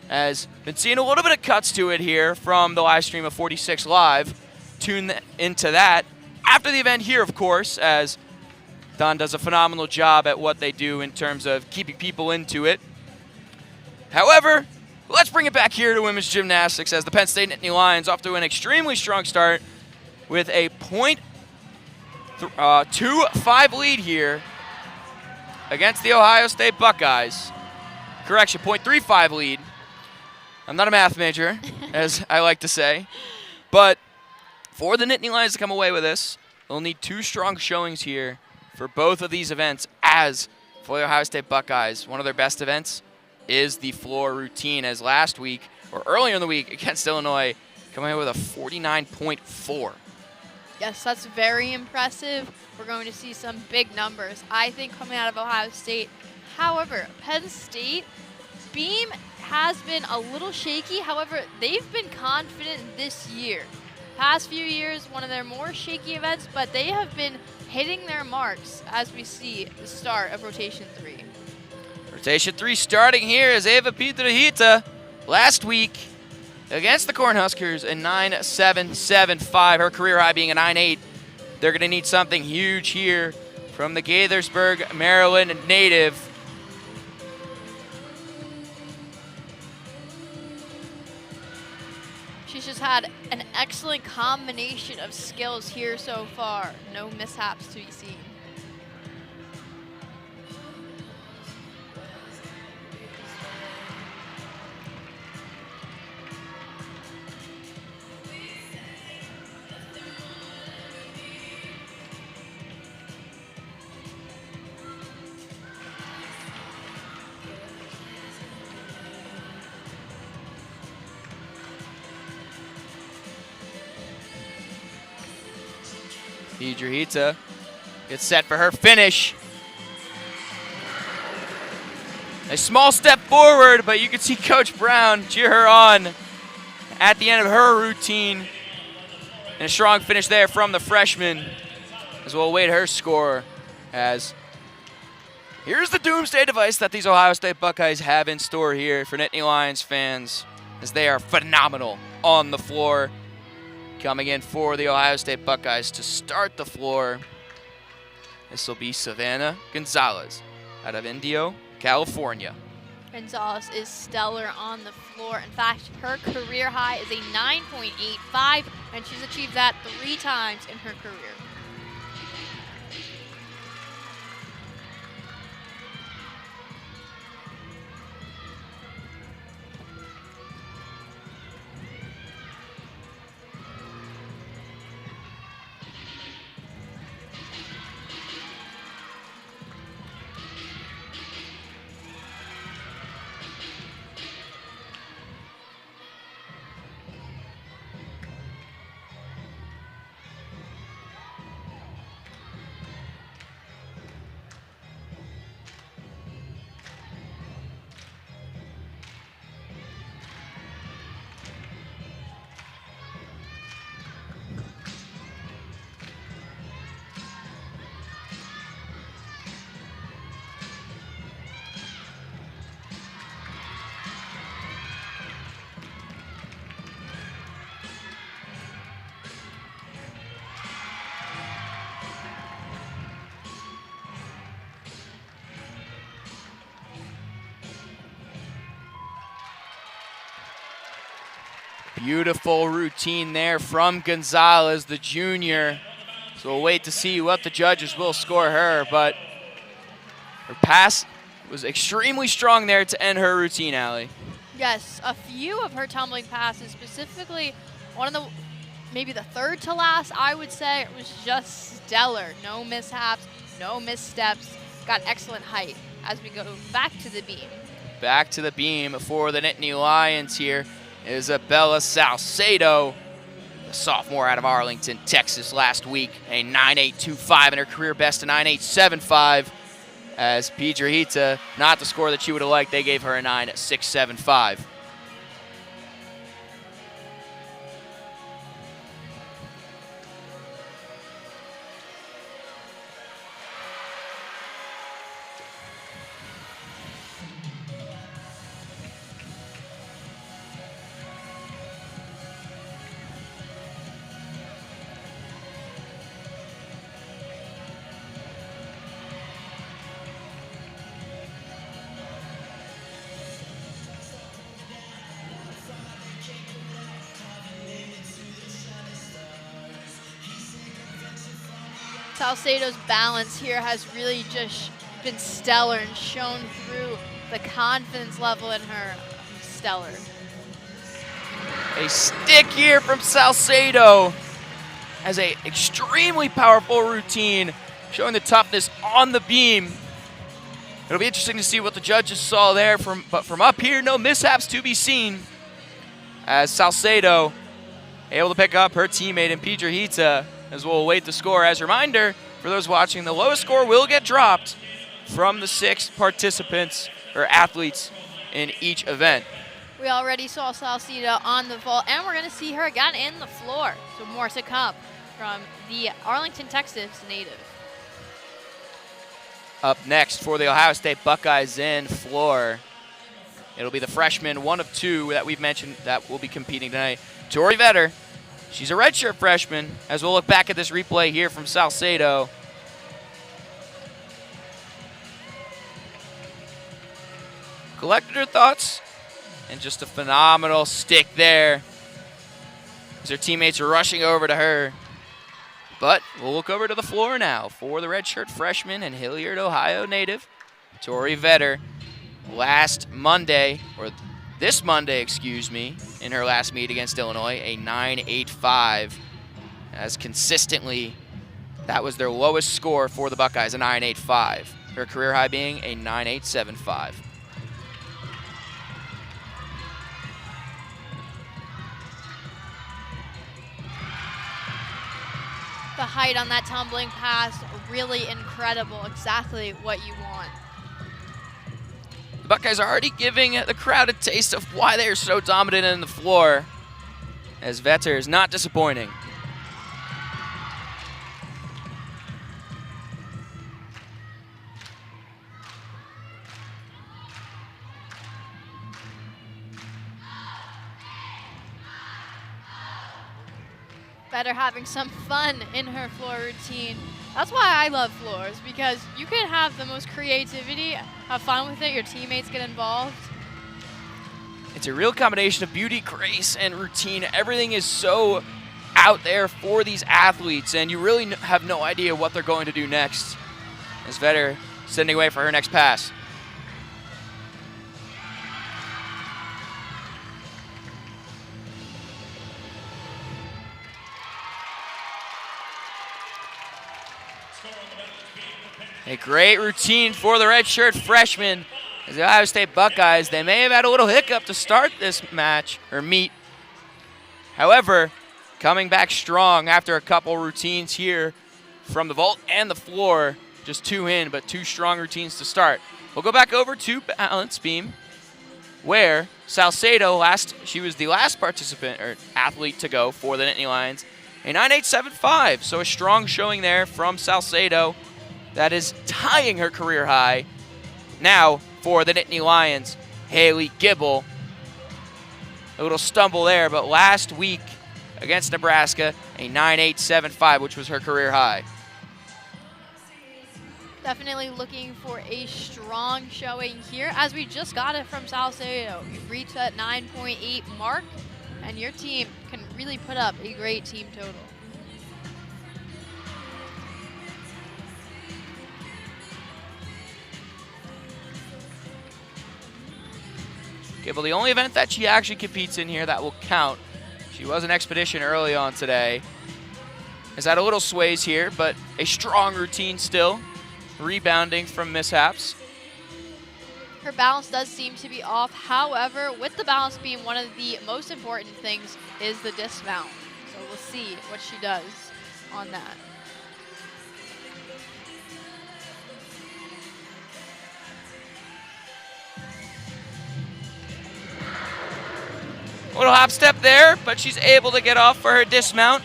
As been seeing a little bit of cuts to it here from the live stream of 46 Live. Tune into that after the event here, of course, as Thon does a phenomenal job at what they do in terms of keeping people into it. However, let's bring it back here to women's gymnastics, as the Penn State Nittany Lions off to an extremely strong start with a 0.25 lead here against the Ohio State Buckeyes. Correction, 0.35 lead. I'm not a math major, as I like to say. But for the Nittany Lions to come away with this, they'll need two strong showings here for both of these events, as for the Ohio State Buckeyes, one of their best events is the floor routine, as last week, or earlier in the week against Illinois, coming out with a 49.4. Yes, that's very impressive. We're going to see some big numbers, I think, coming out of Ohio State. However, Penn State, beam has been a little shaky. However, they've been confident this year. Past few years, one of their more shaky events, but they have been hitting their marks as we see the start of Rotation 3. Rotation 3 starting here is Eva Pietrahita last week against the Cornhuskers in 9.775. Her career high being a 9.8. They're going to need something huge here from the Gaithersburg, Maryland native. She's just had an excellent combination of skills here so far. No mishaps to be seen. Pietrahita gets set for her finish. A small step forward, but you can see Coach Brown cheer her on at the end of her routine. And a strong finish there from the freshman, as we'll await her score, as here's the doomsday device that these Ohio State Buckeyes have in store here for Nittany Lions fans, as they are phenomenal on the floor. Coming in for the Ohio State Buckeyes to start the floor, this will be Savannah Gonzalez out of Indio, California. Gonzalez is stellar on the floor. In fact, her career high is a 9.85, and she's achieved that 3 times in her career. Beautiful routine there from Gonzalez, the junior. So we'll wait to see what the judges will score her, but her pass was extremely strong there to end her routine, Allie. Yes, a few of her tumbling passes, specifically one of the, maybe the third to last, I would say, it was just stellar. No mishaps, no missteps, got excellent height as we go back to the beam. Back to the beam for the Nittany Lions here. Isabella Salcedo, the sophomore out of Arlington, Texas last week, a 9.825 and her career best a 9.875. As Piedrahita, not the score that she would have liked, they gave her a 9.675. Salcedo's balance here has really just been stellar and shown through. The confidence level in her, stellar. A stick here from Salcedo has a extremely powerful routine, showing the toughness on the beam. It'll be interesting to see what the judges saw there, but from up here, no mishaps to be seen. As Salcedo able to pick up her teammate in Piedrahita, as we'll await the score. As a reminder, for those watching, the lowest score will get dropped from the 6 participants or athletes in each event. We already saw Salcedo on the vault, and we're going to see her again in the floor. So more to come from the Arlington, Texas native. Up next for the Ohio State Buckeyes in floor, it'll be the freshman, one of 2 that we've mentioned that will be competing tonight. Tori Vetter. She's a redshirt freshman, as we'll look back at this replay here from Salcedo. Collected her thoughts, and just a phenomenal stick there as her teammates are rushing over to her. But we'll look over to the floor now for the redshirt freshman and Hilliard, Ohio native, Tori Vetter. This Monday, excuse me, in her last meet against Illinois, a 9.85. As consistently, that was their lowest score for the Buckeyes, a 9.85. Her career high being a 9.875. The height on that tumbling pass, really incredible, exactly what you want. The Buckeyes are already giving the crowd a taste of why they are so dominant in the floor, as Vetter is not disappointing. Vetter having some fun in her floor routine. That's why I love floors, because you can have the most creativity, have fun with it, your teammates get involved. It's a real combination of beauty, grace, and routine. Everything is so out there for these athletes, and you really have no idea what they're going to do next. As Vetter sending away for her next pass. A great routine for the redshirt freshman. As the Ohio State Buckeyes, they may have had a little hiccup to start this match, or meet. However, coming back strong after a couple routines here from the vault and the floor. Just 2 in, but 2 strong routines to start. We'll go back over to balance beam, where Salcedo, she was the last participant or athlete to go for the Nittany Lions. A 9.875, so a strong showing there from Salcedo. That is tying her career high. Now for the Nittany Lions, Haley Gibble. A little stumble there, but last week against Nebraska, a 9.875, which was her career high. Definitely looking for a strong showing here, as we just got it from Salcedo. We've reached that 9.8 mark. and your team can really put up a great team total. Okay, well, the only event that she actually competes in here that will count, she was an expedition early on today, has had a little sways here, but a strong routine still, rebounding from mishaps. Her balance does seem to be off. However, with the balance beam, one of the most important things is the dismount. So we'll see what she does on that. Little hop step there, but she's able to get off for her dismount.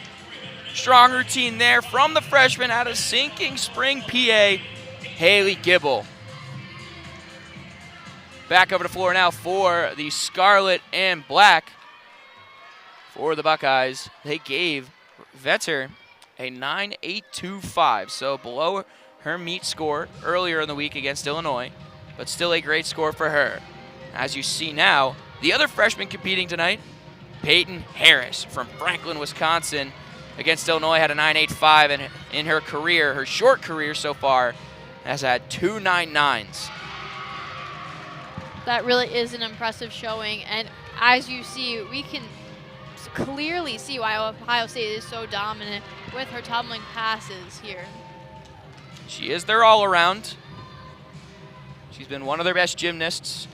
Strong routine there from the freshman out of Sinking Spring, PA, Haley Gibble. Back over the floor now for the Scarlet and Black. For the Buckeyes, they gave Vetter a 9.825, so below her meet score earlier in the week against Illinois, but still a great score for her. As you see now, the other freshman competing tonight, Peyton Harris from Franklin, Wisconsin, against Illinois, had a 9.85, and in her career, her short career so far, has had 2 9.9s. That really is an impressive showing, and as you see, we can clearly see why Ohio State is so dominant with her tumbling passes here. She is their all-around. She's been one of their best gymnasts.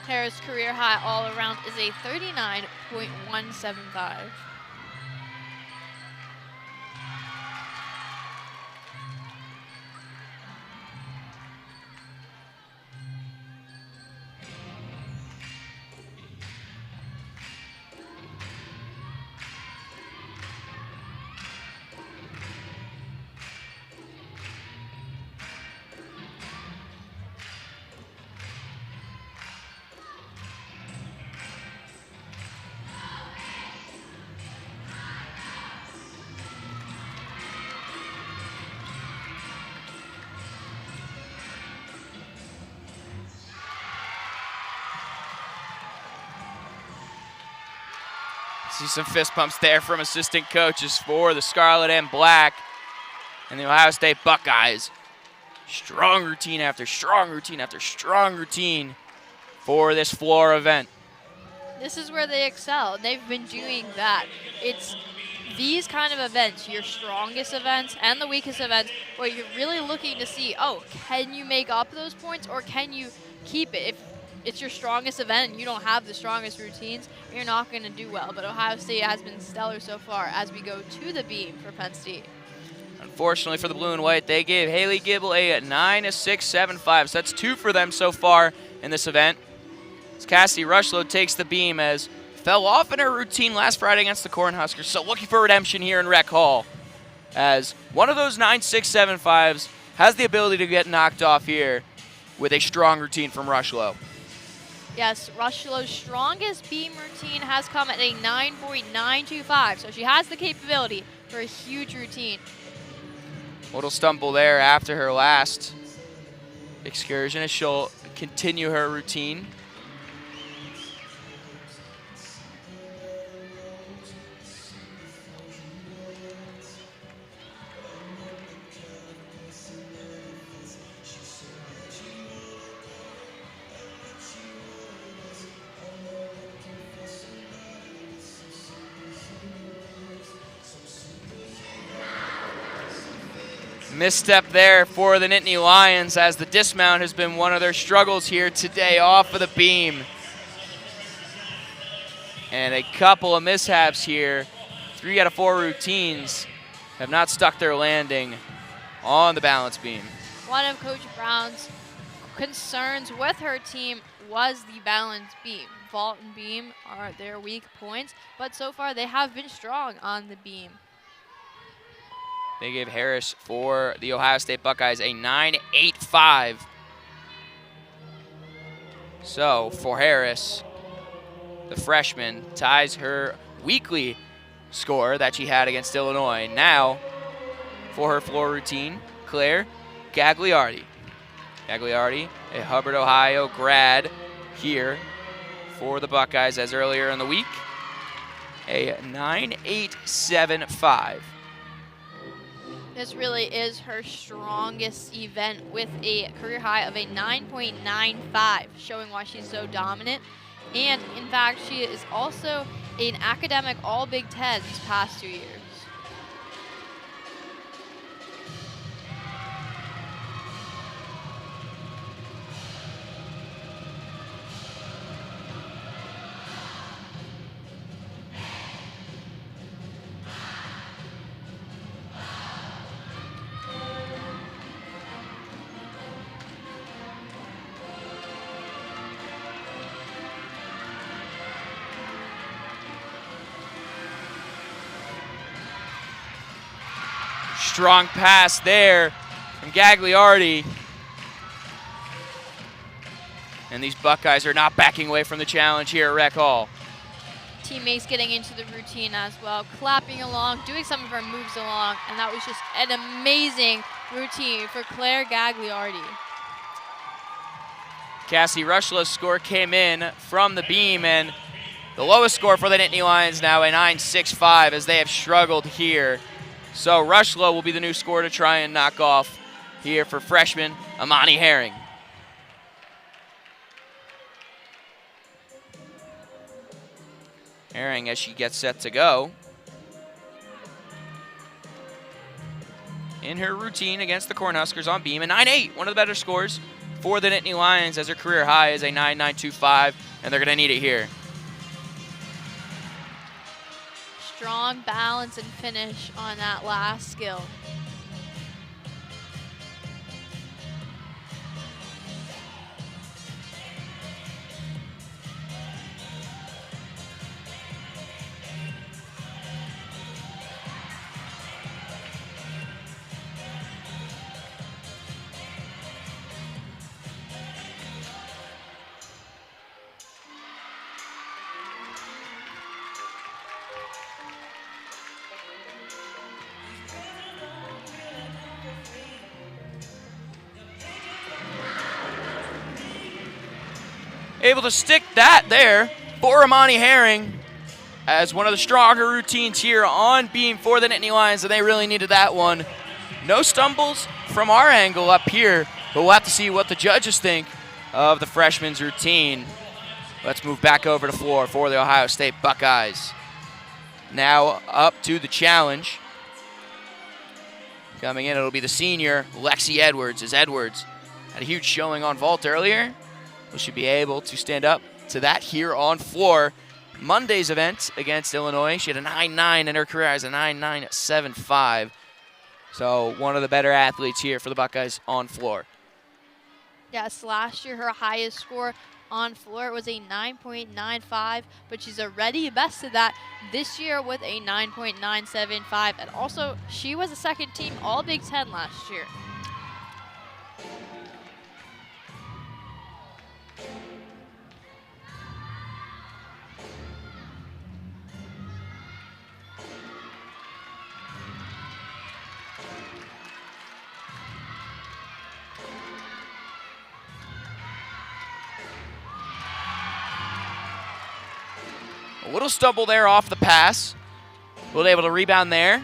Harris' career high all around is a 39.175. See some fist pumps there from assistant coaches for the Scarlet and Black and the Ohio State Buckeyes. Strong routine after strong routine after strong routine for this floor event. This is where they excel. They've been doing that. It's these kind of events, your strongest events and the weakest events, where you're really looking to see, oh, can you make up those points or can you keep it? If it's your strongest event and you don't have the strongest routines, you're not going to do well. But Ohio State has been stellar so far as we go to the beam for Penn State. Unfortunately for the blue and white, they gave Haley Gibble a 9.675, so that's 2 for them so far in this event. As Cassie Rushlow takes the beam, as fell off in her routine last Friday against the Cornhuskers, so looking for redemption here in Rec Hall, as one of those 9.675s has the ability to get knocked off here with a strong routine from Rushlow. Yes, Rushlow's strongest beam routine has come at a 9.925, so she has the capability for a huge routine. Little stumble there after her last excursion as she'll continue her routine. Misstep there for the Nittany Lions, as the dismount has been one of their struggles here today off of the beam. And a couple of mishaps here. 3 out of 4 routines have not stuck their landing on the balance beam. One of Coach Brown's concerns with her team was the balance beam. Vault and beam are their weak points, but so far they have been strong on the beam. They gave Harris for the Ohio State Buckeyes a 9.85. So for Harris, the freshman ties her weekly score that she had against Illinois. Now for her floor routine, Claire Gagliardi. Gagliardi, a Hubbard, Ohio grad here for the Buckeyes as earlier in the week. A 9.875. This really is her strongest event with a career high of a 9.95, showing why she's so dominant. And in fact, she is also an academic all Big Ten these past 2 years. Strong pass there from Gagliardi. And these Buckeyes are not backing away from the challenge here at Rec Hall. Teammates getting into the routine as well, clapping along, doing some of her moves along, and that was just an amazing routine for Claire Gagliardi. Cassie Rushlow's score came in from the beam, and the lowest score for the Nittany Lions now a 9.65 as they have struggled here. So Rushlow will be the new score to try and knock off here for freshman Amani Herring. Herring as she gets set to go. In her routine against the Cornhuskers on beam, a 9.8, one of the better scores for the Nittany Lions as her career high is a 9.925, and they're gonna need it here. Strong balance and finish on that last skill. Able to stick that there for Amani Herring as one of the stronger routines here on beam for the Nittany Lions, and they really needed that one. No stumbles from our angle up here, but we'll have to see what the judges think of the freshman's routine. Let's move back over to floor for the Ohio State Buckeyes. Now up to the challenge. Coming in, it'll be the senior, Lexi Edwards, as Edwards had a huge showing on vault earlier. We should be able to stand up to that here on floor. Monday's event against Illinois, she had a 9.9 in her career as a 9.975. So one of the better athletes here for the Buckeyes on floor. Yes, last year her highest score on floor was a 9.95, but she's already bested that this year with a 9.975. And also, she was a second team All Big Ten last year. A little stumble there off the pass. Will able to rebound there.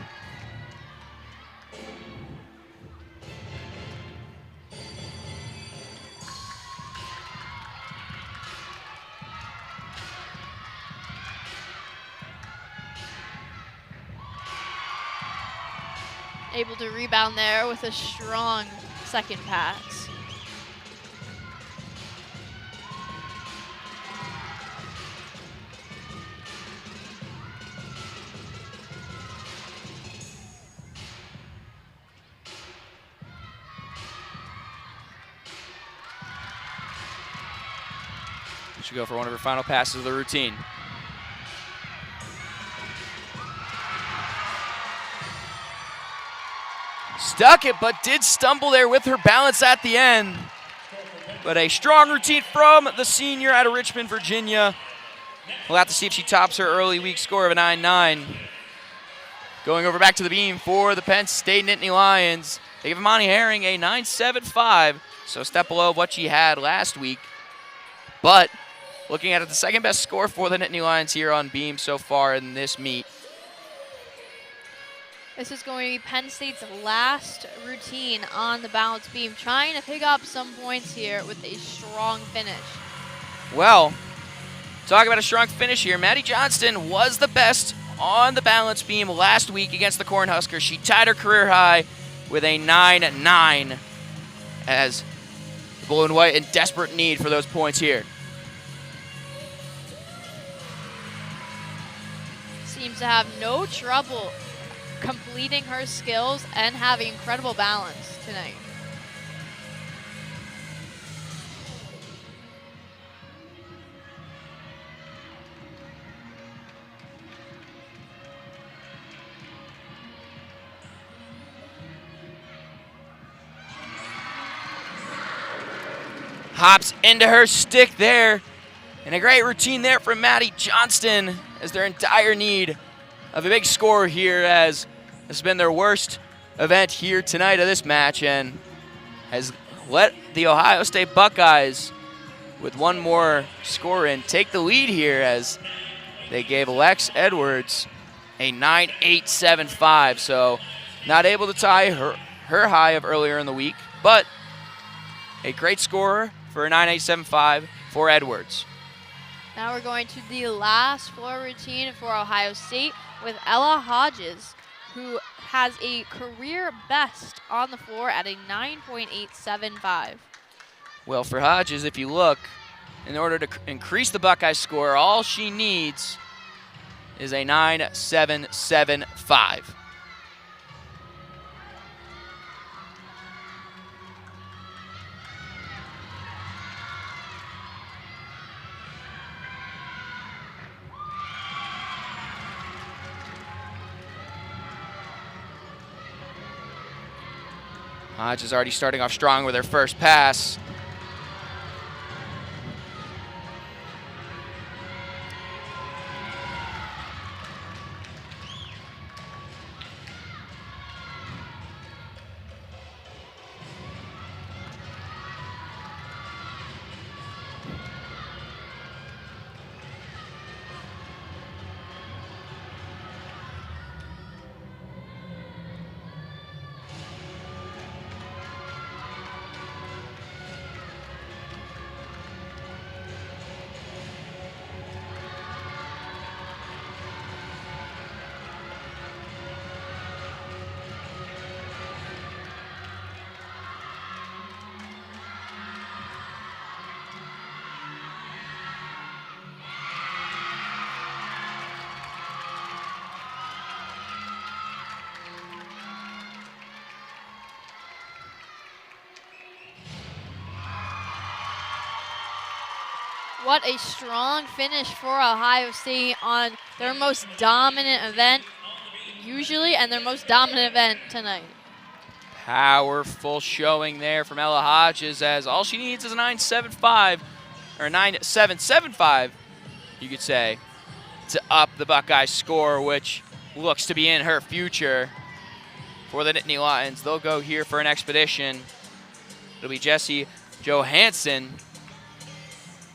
Able to rebound there with a strong second pass. Should go for one of her final passes of the routine. Stuck it, but did stumble there with her balance at the end. But a strong routine from the senior out of Richmond, Virginia. We'll have to see if she tops her early week score of a 9.9. Going over back to the beam for the Penn State Nittany Lions. They give Amani Herring a 9.75, so a step below what she had last week. But Looking at it, the second best score for the Nittany Lions here on beam so far in this meet. This is going to be Penn State's last routine on the balance beam, trying to pick up some points here with a strong finish. Well, talk about a strong finish here. Maddie Johnston was the best on the balance beam last week against the Cornhuskers. She tied her career high with a 9-9 as the blue and white in desperate need for those points here. Seems to have no trouble completing her skills and having incredible balance tonight. Hops into her stick there. And a great routine there from Maddie Johnston as they're in dire need of a big score here, as this has been their worst event here tonight of this match and has let the Ohio State Buckeyes, with one more score in, take the lead here as they gave Lex Edwards a 9.875. So not able to tie her high of earlier in the week, but a great score for a 9.875 for Edwards. Now we're going to the last floor routine for Ohio State with Ella Hodges, who has a career best on the floor at a 9.875. Well, for Hodges, if you look, in order to increase the Buckeye score, all she needs is a 9.775. Hodge is already starting off strong with her first pass. What a strong finish for Ohio State on their most dominant event usually and their most dominant event tonight. Powerful showing there from Ella Hodges, as all she needs is a 9.75 or a 9.775, you could say, to up the Buckeye score, which looks to be in her future for the Nittany Lions. They'll go here for an expedition. It'll be Jessie Johansson,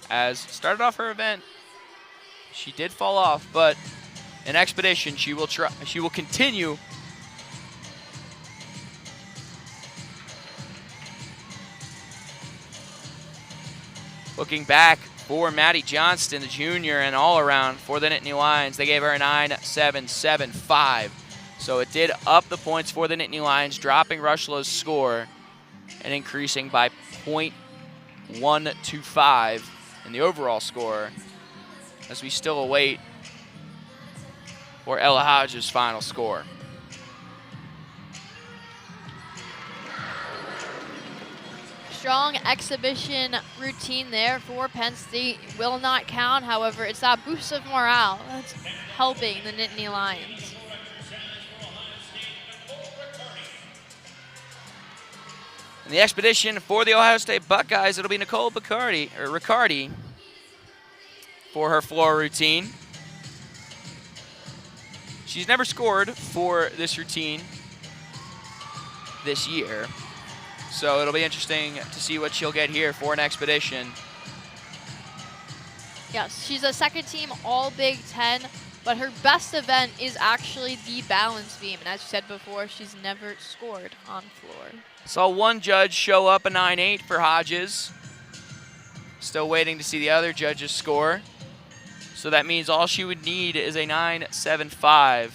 as started off her event. She did fall off, but an expedition, she will try. She will continue. Looking back for Maddie Johnston, the junior, and all around for the Nittany Lions, they gave her a 9.775. So it did up the points for the Nittany Lions, dropping Rushlow's score and increasing by 0.125 in the overall score, as we still await for Ella Hodges' final score. Strong exhibition routine there for Penn State. Will not count, however, it's that boost of morale that's helping the Nittany Lions. In the expedition for the Ohio State Buckeyes, it'll be Nicole Riccardi for her floor routine. She's never scored for this routine this year, so it'll be interesting to see what she'll get here for an expedition. Yes, she's a second team All Big Ten, but her best event is actually the balance beam. And as you said before, she's never scored on floor. Saw one judge show up a 9-8 for Hodges. Still waiting to see the other judges score. So that means all she would need is a 9.75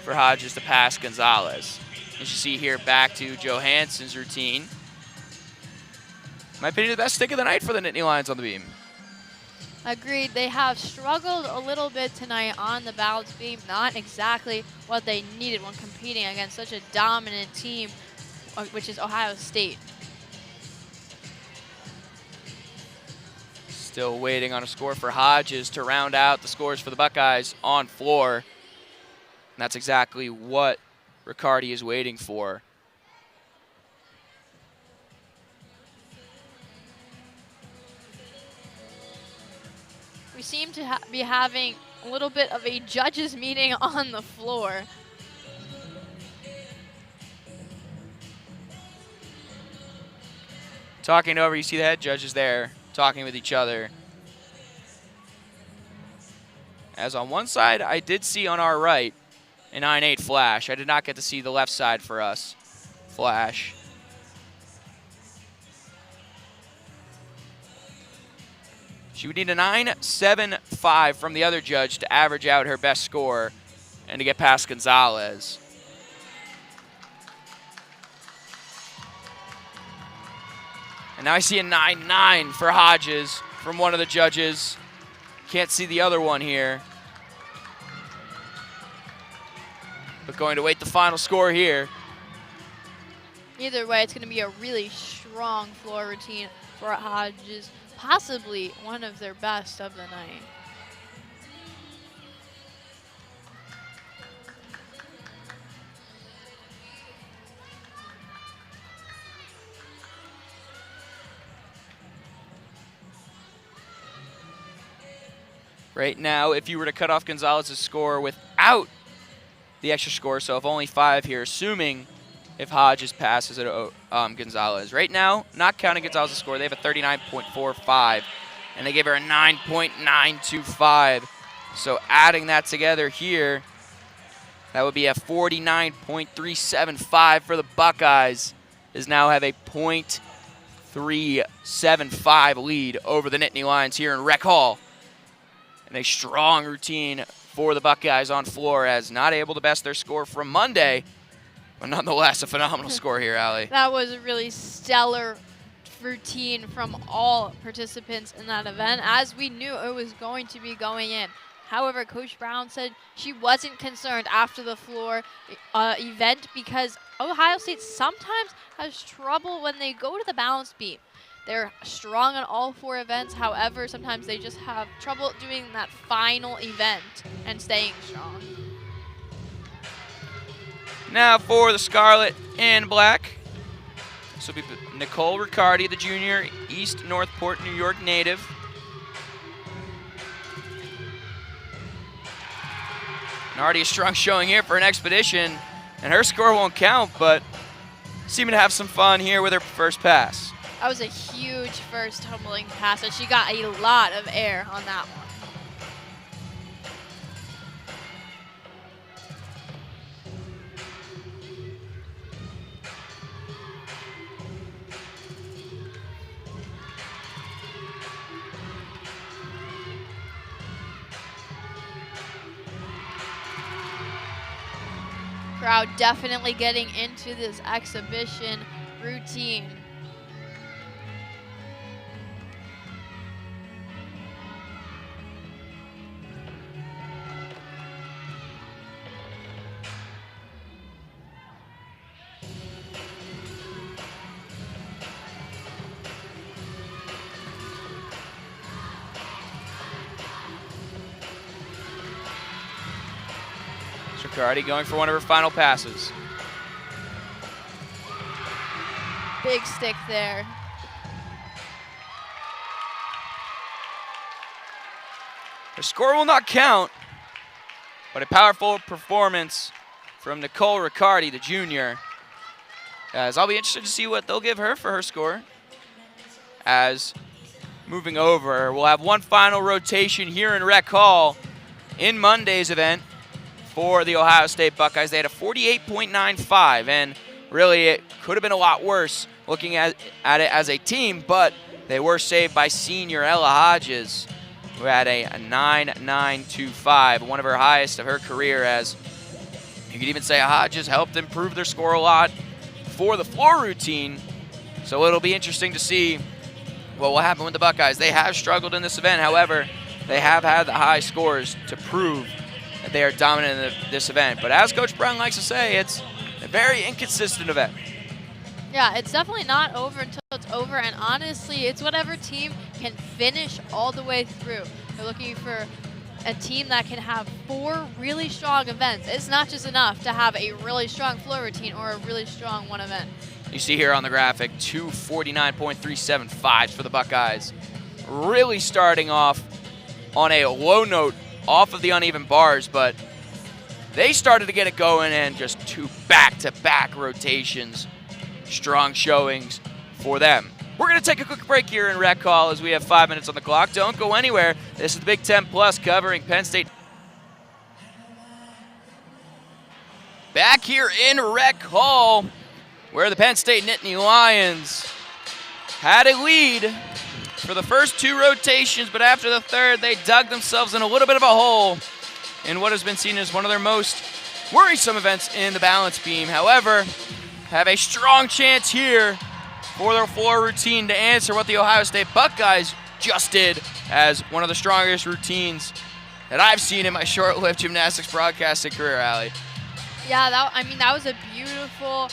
for Hodges to pass Gonzalez. As you see here, back to Johansson's routine. In my opinion, the best stick of the night for the Nittany Lions on the beam. Agreed. They have struggled a little bit tonight on the balance beam. Not exactly what they needed when competing against such a dominant team, which is Ohio State. Still waiting on a score for Hodges to round out the scores for the Buckeyes on floor. And that's exactly what Riccardi is waiting for. We seem to be having a little bit of a judges meeting on the floor. Talking over, you see the head judges there talking with each other. As on one side, I did see on our right a 9-8 flash. I did not get to see the left side for us flash. She would need a 9.75 from the other judge to average out her best score and to get past Gonzalez. And now I see a 9.9 for Hodges from one of the judges. Can't see the other one here. But going to wait the final score here. Either way, it's going to be a really strong floor routine for Hodges. Possibly one of their best of the night. Right now, if you were to cut off Gonzalez's score without the extra score, so if only 5 here, assuming if Hodges passes at Gonzalez. Right now, not counting Gonzalez's score, they have a 39.45, and they gave her a 9.925. So adding that together here, that would be a 49.375 for the Buckeyes, is now have a .375 lead over the Nittany Lions here in Rec Hall. And a strong routine for the Buckeyes on floor, as not able to best their score from Monday, but nonetheless, a phenomenal score here, Allie. That was a really stellar routine from all participants in that event, as we knew it was going to be going in. However, Coach Brown said she wasn't concerned after the floor event because Ohio State sometimes has trouble when they go to the balance beam. They're strong on all 4 events. However, sometimes they just have trouble doing that final event and staying strong. Now for the Scarlet and Black. This will be Nicole Riccardi, the junior, East Northport, New York native. And already a strong showing here for an expedition, and her score won't count, but seeming to have some fun here with her first pass. That was a huge first tumbling pass, and she got a lot of air on that one. Crowd definitely getting into this exhibition routine. Riccardi going for one of her final passes. Big stick there. Her score will not count, but a powerful performance from Nicole Riccardi, the junior. As I'll be interested to see what they'll give her for her score, as moving over. We'll have one final rotation here in Rec Hall in Monday's event for the Ohio State Buckeyes. They had a 48.95, and really it could have been a lot worse looking at it as a team, but they were saved by senior Ella Hodges, who had a 9.925, one of her highest of her career, as you could even say Hodges helped improve their score a lot for the floor routine. So it'll be interesting to see what will happen with the Buckeyes. They have struggled in this event. However, they have had the high scores to prove that they are dominant in this event. But as Coach Brown likes to say, it's a very inconsistent event. Yeah, it's definitely not over until it's over, and honestly, it's whatever team can finish all the way through. They're looking for a team that can have 4 really strong events. It's not just enough to have a really strong floor routine or a really strong one event. You see here on the graphic, 249.375s for the Buckeyes. Really starting off on a low note off of the uneven bars, but they started to get it going, and just 2 back-to-back rotations. Strong showings for them. We're going to take a quick break here in Rec Hall as we have 5 minutes on the clock. Don't go anywhere. This is the Big Ten Plus covering Penn State. Back here in Rec Hall, where the Penn State Nittany Lions had a lead for the first 2 rotations, but after the third, they dug themselves in a little bit of a hole in what has been seen as one of their most worrisome events in the balance beam. However, have a strong chance here for their floor routine to answer what the Ohio State Buckeyes just did as one of the strongest routines that I've seen in my short-lived gymnastics broadcasting career, Allie. Yeah, that was a beautiful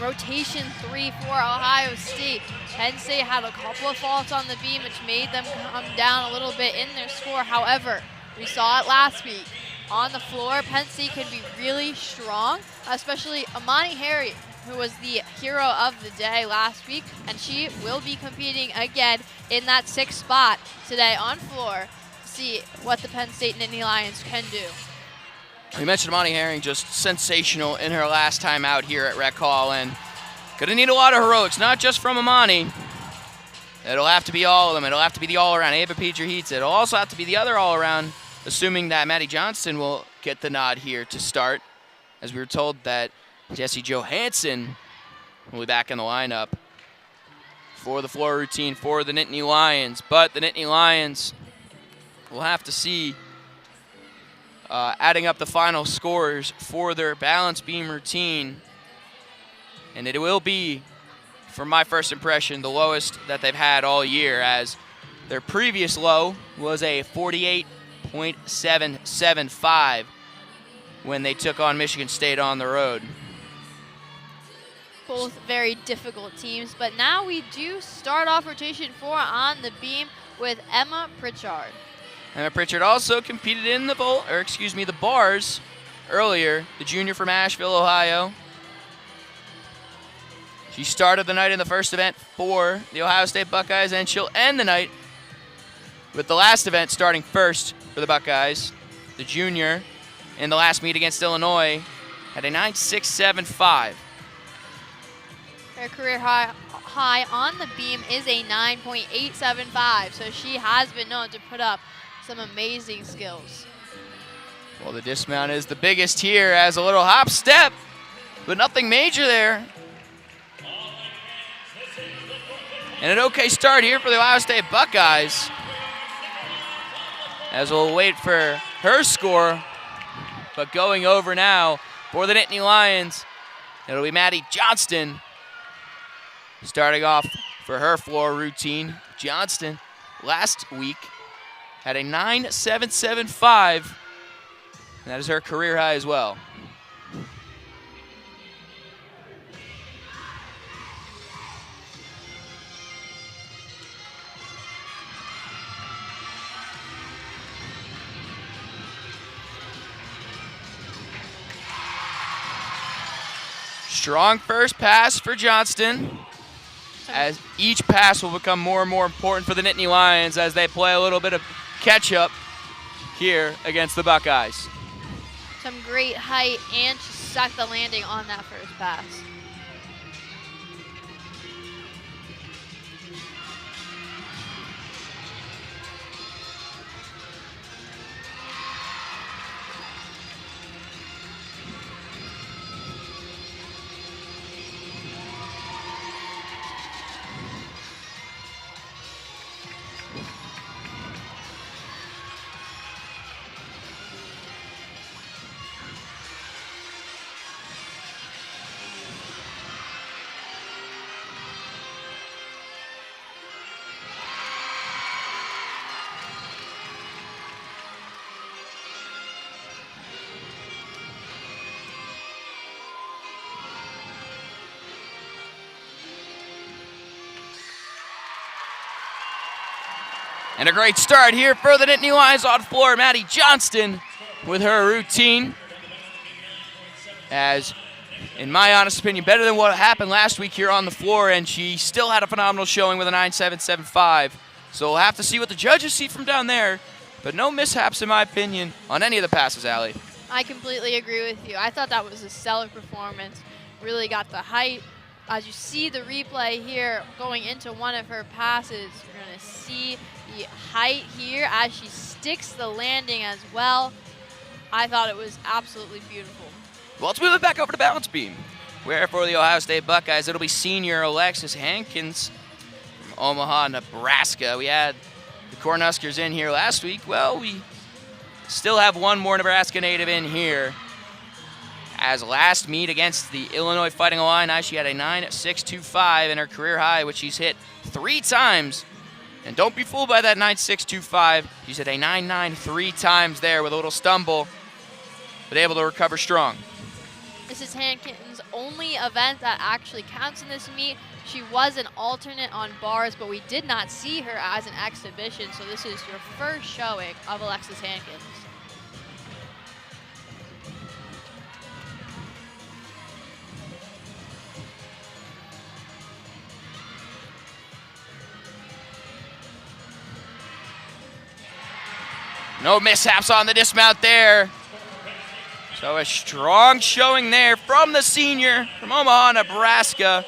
rotation 3 for Ohio State. Penn State had a couple of faults on the beam, which made them come down a little bit in their score. However, we saw it last week. On the floor, Penn State can be really strong, especially Amani Harry, who was the hero of the day last week, and she will be competing again in that 6th spot today on floor to see what the Penn State Nittany Lions can do. We mentioned Amani Herring, just sensational in her last time out here at Rec Hall, and gonna need a lot of heroics, not just from Amani. It'll have to be all of them. It'll have to be the all-around. Ava Pieter-Heats. It'll also have to be the other all-around, assuming that Maddie Johnston will get the nod here to start, as we were told that Jesse Johansson will be back in the lineup for the floor routine for the Nittany Lions. But the Nittany Lions will have to see, adding up the final scores for their balance beam routine. And it will be, from my first impression, the lowest that they've had all year, as their previous low was a 48.775 when they took on Michigan State on the road. Both very difficult teams, but now we do start off rotation 4 on the beam with Emma Pritchard. Emma Pritchard also competed in the the bars earlier, the junior from Asheville, Ohio. She started the night in the first event for the Ohio State Buckeyes, and she'll end the night with the last event starting first for the Buckeyes. The junior in the last meet against Illinois had a 9.675. Her career high on the beam is a 9.875, so she has been known to put up some amazing skills. Well, the dismount is the biggest here, as a little hop step, but nothing major there. And an okay start here for the Ohio State Buckeyes, as we'll wait for her score. But going over now for the Nittany Lions, it'll be Maddie Johnston starting off for her floor routine. Johnston last week had a 9.775, and that is her career high as well. Strong first pass for Johnston, as each pass will become more and more important for the Nittany Lions as they play a little bit of catch-up here against the Buckeyes. Some great height, and she stuck the landing on that first pass. And a great start here for the Nittany Lions on floor. Maddie Johnston with her routine. As, in my honest opinion, better than what happened last week here on the floor, and she still had a phenomenal showing with a 9.775. So we'll have to see what the judges see from down there, but no mishaps, in my opinion, on any of the passes, Allie. I completely agree with you. I thought that was a stellar performance. Really got the height. As you see the replay here going into one of her passes, you're going to see the height here as she sticks the landing as well. I thought it was absolutely beautiful. Well, let's move it back over to balance beam, where for the Ohio State Buckeyes, it'll be senior Alexis Hankins from Omaha, Nebraska. We had the Cornhuskers in here last week. Well, we still have one more Nebraska native in here. As last meet against the Illinois Fighting Illini, she had a 9.625 in her career high, which she's hit 3 times. And don't be fooled by that 9.625. She's hit a 9.9 3 times there with a little stumble, but able to recover strong. This is Hankins' only event that actually counts in this meet. She was an alternate on bars, but we did not see her as an exhibition, so this is your first showing of Alexis Hankins. No mishaps on the dismount there. So a strong showing there from the senior from Omaha, Nebraska.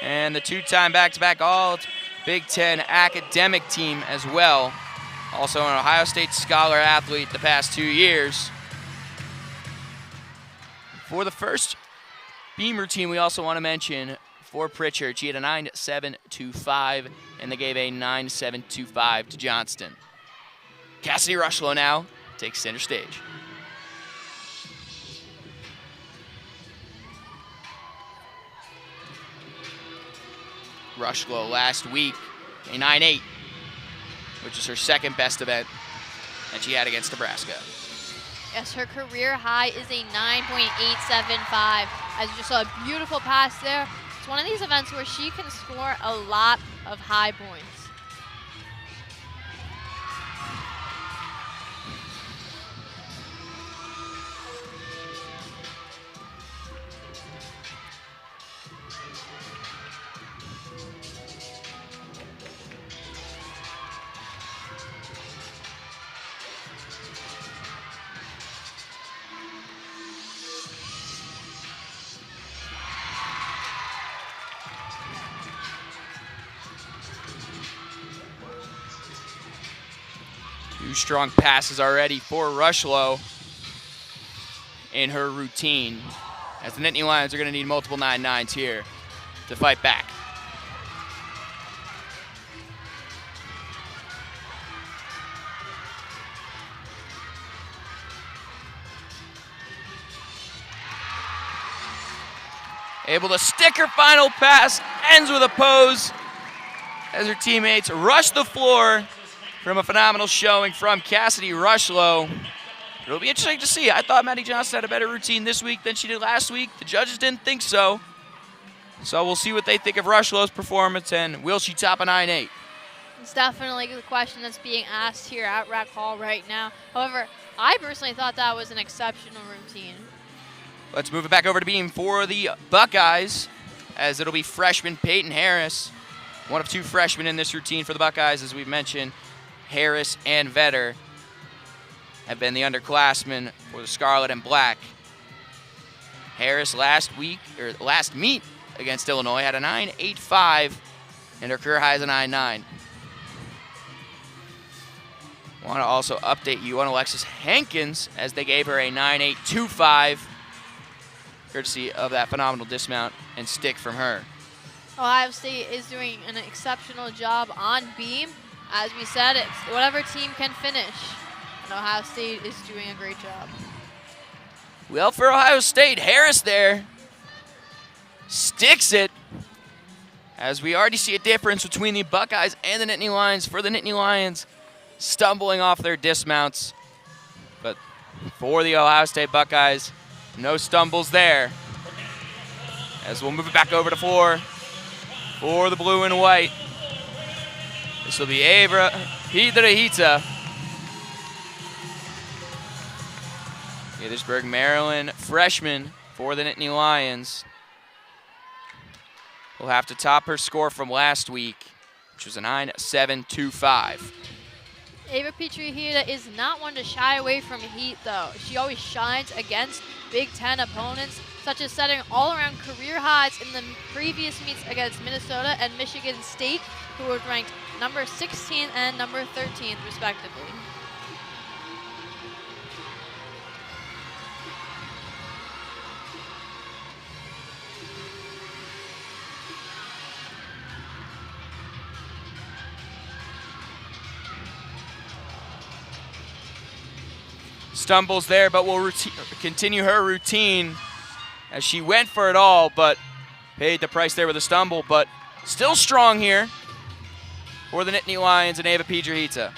And the 2-time back-to-back all Big Ten academic team as well. Also an Ohio State Scholar athlete the past 2 years. For the first beam routine, we also want to mention for Pritchard, she had a 9.725, and they gave a 9.725 to Johnston. Cassidy Rushlow now takes center stage. Rushlow last week, a 9.8, which is her second best event that she had against Nebraska. Yes, her career high is a 9.875. As you just saw, a beautiful pass there. It's one of these events where she can score a lot of high points. Two strong passes already for Rushlow in her routine, as the Nittany Lions are going to need multiple 9.9s here to fight back. Able to stick her final pass, ends with a pose as her teammates rush the floor from a phenomenal showing from Cassidy Rushlow. It'll be interesting to see. I thought Maddie Johnston had a better routine this week than she did last week. The judges didn't think so. So we'll see what they think of Rushlow's performance, and will she top a 9.8? It's definitely the question that's being asked here at Rec Hall right now. However, I personally thought that was an exceptional routine. Let's move it back over to beam for the Buckeyes, as it'll be freshman Peyton Harris. One of 2 freshmen in this routine for the Buckeyes, as we've mentioned. Harris and Vetter have been the underclassmen for the Scarlet and Black. Harris last meet against Illinois had a 9.85, and her career high is a 9.9. Want to also update you on Alexis Hankins, as they gave her a 9.825, courtesy of that phenomenal dismount and stick from her. Ohio State is doing an exceptional job on beam. As we said, it's whatever team can finish, and Ohio State is doing a great job. Well, for Ohio State, Harris there sticks it, as we already see a difference between the Buckeyes and the Nittany Lions. For the Nittany Lions, stumbling off their dismounts, but for the Ohio State Buckeyes, no stumbles there. As we'll move it back over to floor for the blue and white. This will be Ava Hita. Gaithersburg, Maryland freshman for the Nittany Lions will have to top her score from last week, which was a 9.725. Ava Petrie-Hita is not one to shy away from heat, though. She always shines against Big Ten opponents, such as setting all-around career highs in the previous meets against Minnesota and Michigan State, who were ranked number 16 and number 13th, respectively. Stumbles there, but will continue her routine as she went for it all, but paid the price there with a stumble, but still strong here for the Nittany Lions and Ava Petrie-Hita.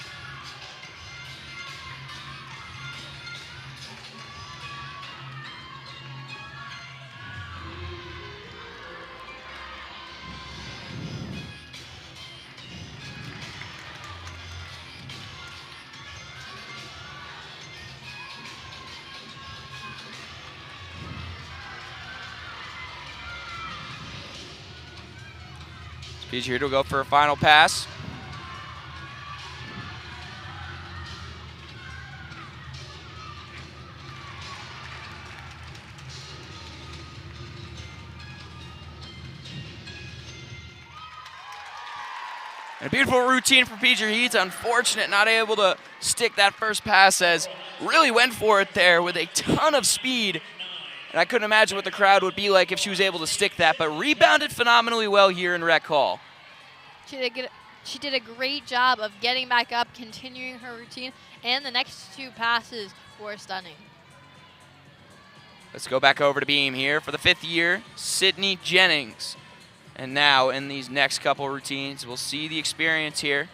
Petrie-Hita will go for a final pass. And a beautiful routine for Petrie-Hita. Unfortunate, not able to stick that first pass, as really went for it there with a ton of speed. And I couldn't imagine what the crowd would be like if she was able to stick that, but rebounded phenomenally well here in Rec Hall. She did a great job of getting back up, continuing her routine, and the next two passes were stunning. Let's go back over to beam here for the 5th year, Sydney Jennings. And now in these next couple routines, we'll see the experience here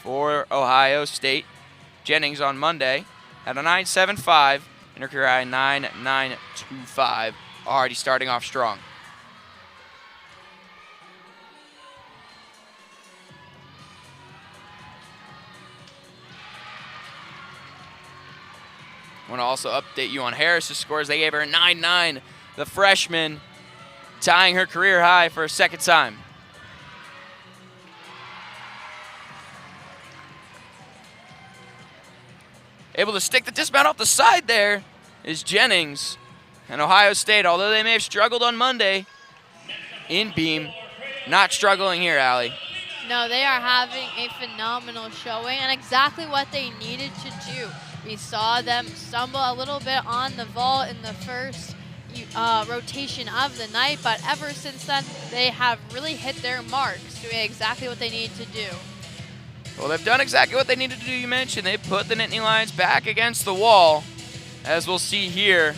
for Ohio State. Jennings on Monday had a 9.75 and her career high 9.925, already starting off strong. I want to also update you on Harris's scores. They gave her a 9.9, the freshman, tying her career high for a second time. Able to stick the dismount off the side there is Jennings. And Ohio State, although they may have struggled on Monday in beam, not struggling here, Allie. No, they are having a phenomenal showing and exactly what they needed to do. We saw them stumble a little bit on the vault in the first rotation of the night, but ever since then, they have really hit their marks, doing exactly what they need to do. Well, they've done exactly what they needed to do, you mentioned. They put the Nittany Lions back against the wall, as we'll see here.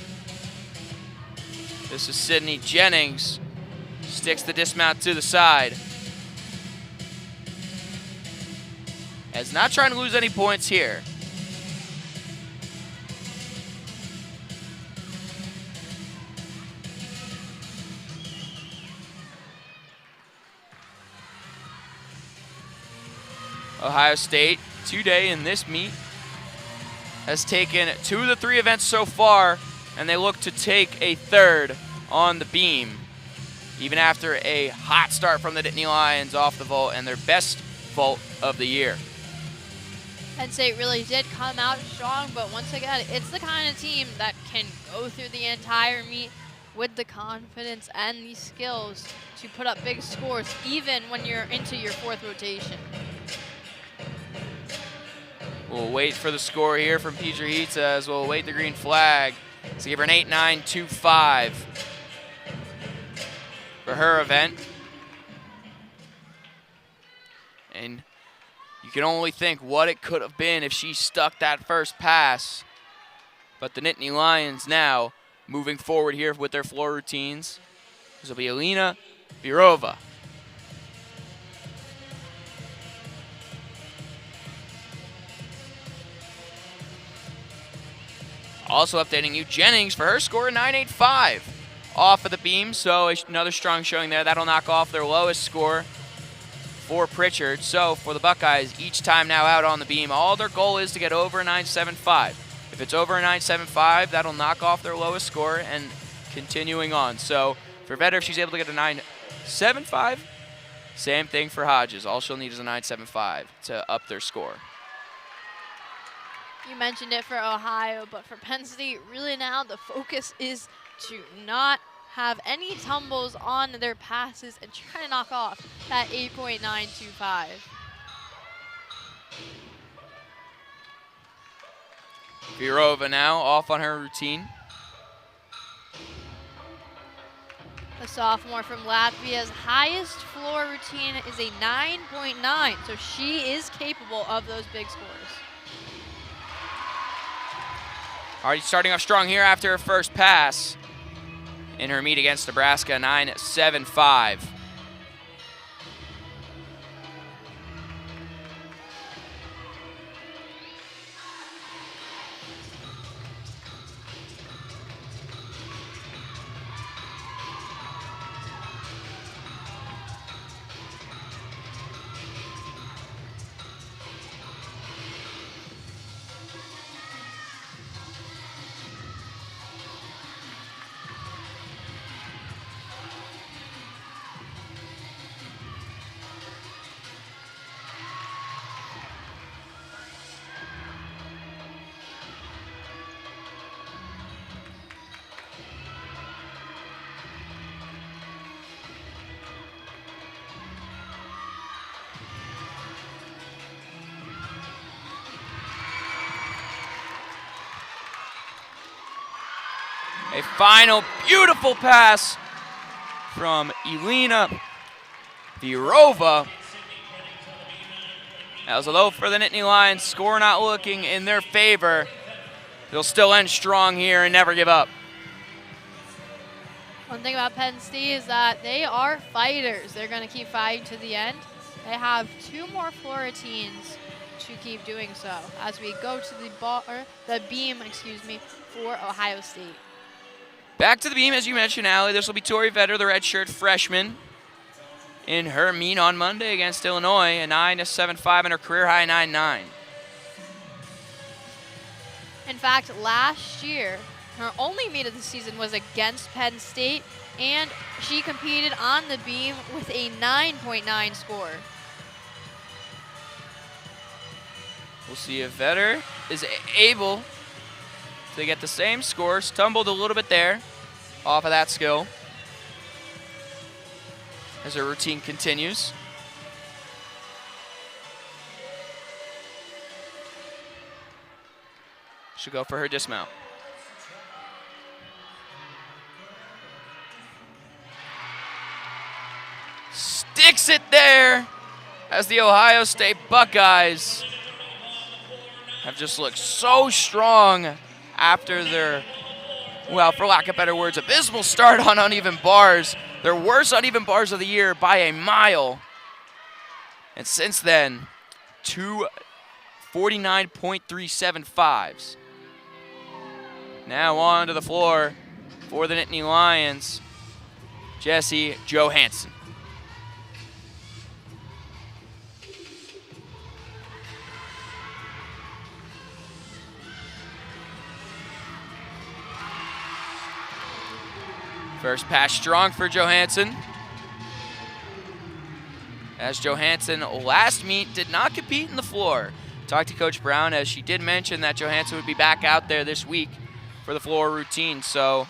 This is Sydney Jennings. Sticks the dismount to the side. As not trying to lose any points here. Ohio State, today in this meet, has taken 2 of the 3 events so far, and they look to take a 3rd on the beam, even after a hot start from the Nittany Lions off the vault and their best vault of the year. Penn State really did come out strong, but once again, it's the kind of team that can go through the entire meet with the confidence and the skills to put up big scores, even when you're into your 4th rotation. We'll wait for the score here from Petrie-Hita as we'll await the green flag. So give her an 8.925 for her event. And you can only think what it could have been if she stuck that first pass. But the Nittany Lions now moving forward here with their floor routines. This will be Alina Birova. Also updating you, Jennings for her score 9.85 off of the beam, so another strong showing there. That'll knock off their lowest score for Pritchard. So for the Buckeyes, each time now out on the beam, all their goal is to get over a 9.75. If it's over a 9.75, that'll knock off their lowest score and continuing on. So for Vetter, if she's able to get a 9.75, same thing for Hodges. All she'll need is a 9.75 to up their score. You mentioned it for Ohio, but for Penn State, really now the focus is to not have any tumbles on their passes and try to knock off that 8.925. Virova now off on her routine. The sophomore from Latvia's highest floor routine is a 9.9, so she is capable of those big scores. Already starting off strong here after her first pass in her meet against Nebraska, 9.75. A final beautiful pass from Elena Virova. That was a low for the Nittany Lions. Score not looking in their favor. They'll still end strong here and never give up. One thing about Penn State is that they are fighters. They're going to keep fighting to the end. They have 2 more floor routines to keep doing so as we go to the beam, for Ohio State. Back to the beam, as you mentioned, Allie. This will be Tori Vetter, the redshirt freshman, in her meet on Monday against Illinois, a 9.75 and her career high 9.9. In fact, last year, her only meet of the season was against Penn State, and she competed on the beam with a 9.9 score. We'll see if Vetter is able to get the same score. Stumbled a little bit there off of that skill as her routine continues. She'll go for her dismount. Sticks it there as the Ohio State Buckeyes have just looked so strong after their, well, for lack of better words, abysmal start on uneven bars. Their worst uneven bars of the year by a mile. And since then, 2 49.375s. Now on to the floor for the Nittany Lions, Jessie Johansson. First pass strong for Johansson. As Johansson last meet did not compete in the floor. Talked to Coach Brown, as she did mention that Johansson would be back out there this week for the floor routine. So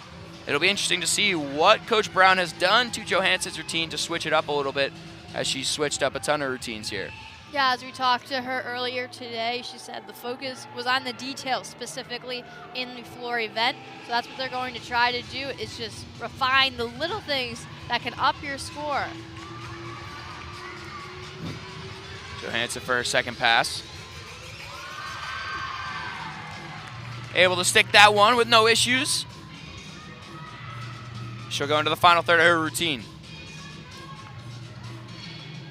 it'll be interesting to see what Coach Brown has done to Johansson's routine to switch it up a little bit, as she's switched up a ton of routines here. Yeah, as we talked to her earlier today, she said the focus was on the details, specifically in the floor event. So that's what they're going to try to do, is just refine the little things that can up your score. Johansson for her second pass. Able to stick that one with no issues. She'll go into the final third of her routine.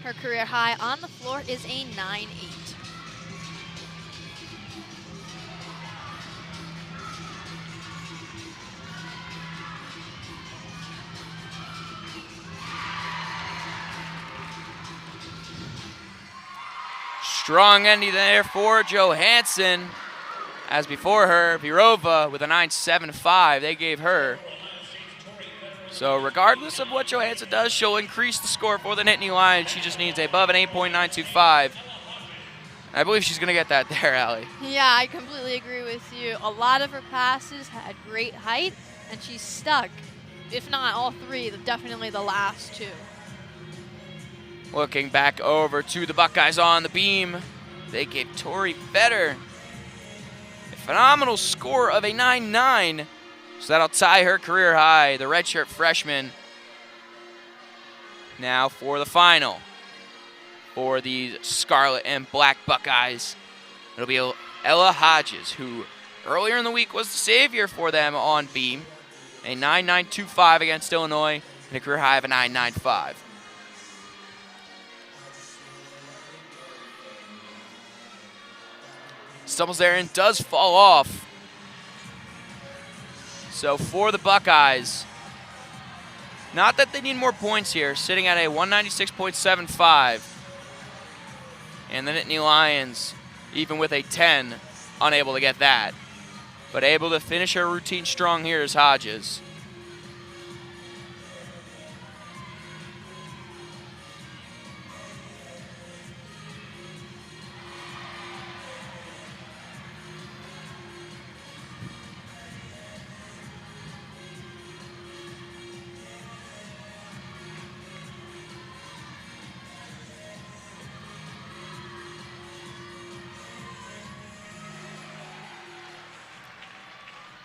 Her career high on the floor is a 9.8. Strong ending there for Johansson. As before her, Virova with a 9.75, they gave her. So regardless of what Johansson does, she'll increase the score for the Nittany Lions. She just needs above an 8.925. I believe she's going to get that there, Allie. Yeah, I completely agree with you. A lot of her passes had great height, and she's stuck. If not all three, definitely the last two. Looking back over to the Buckeyes on the beam, they gave Tori Vetter a phenomenal score of a 9.9. So that'll tie her career high, the redshirt freshman. Now for the final. For the Scarlet and Black Buckeyes, it'll be Ella Hodges, who earlier in the week was the savior for them on beam. A 9.925 against Illinois, and a career high of a 9.95. Stumbles there and does fall off. So for the Buckeyes, not that they need more points here, sitting at a 196.75. And the Nittany Lions, even with a 10, unable to get that. But able to finish her routine strong here is Hodges.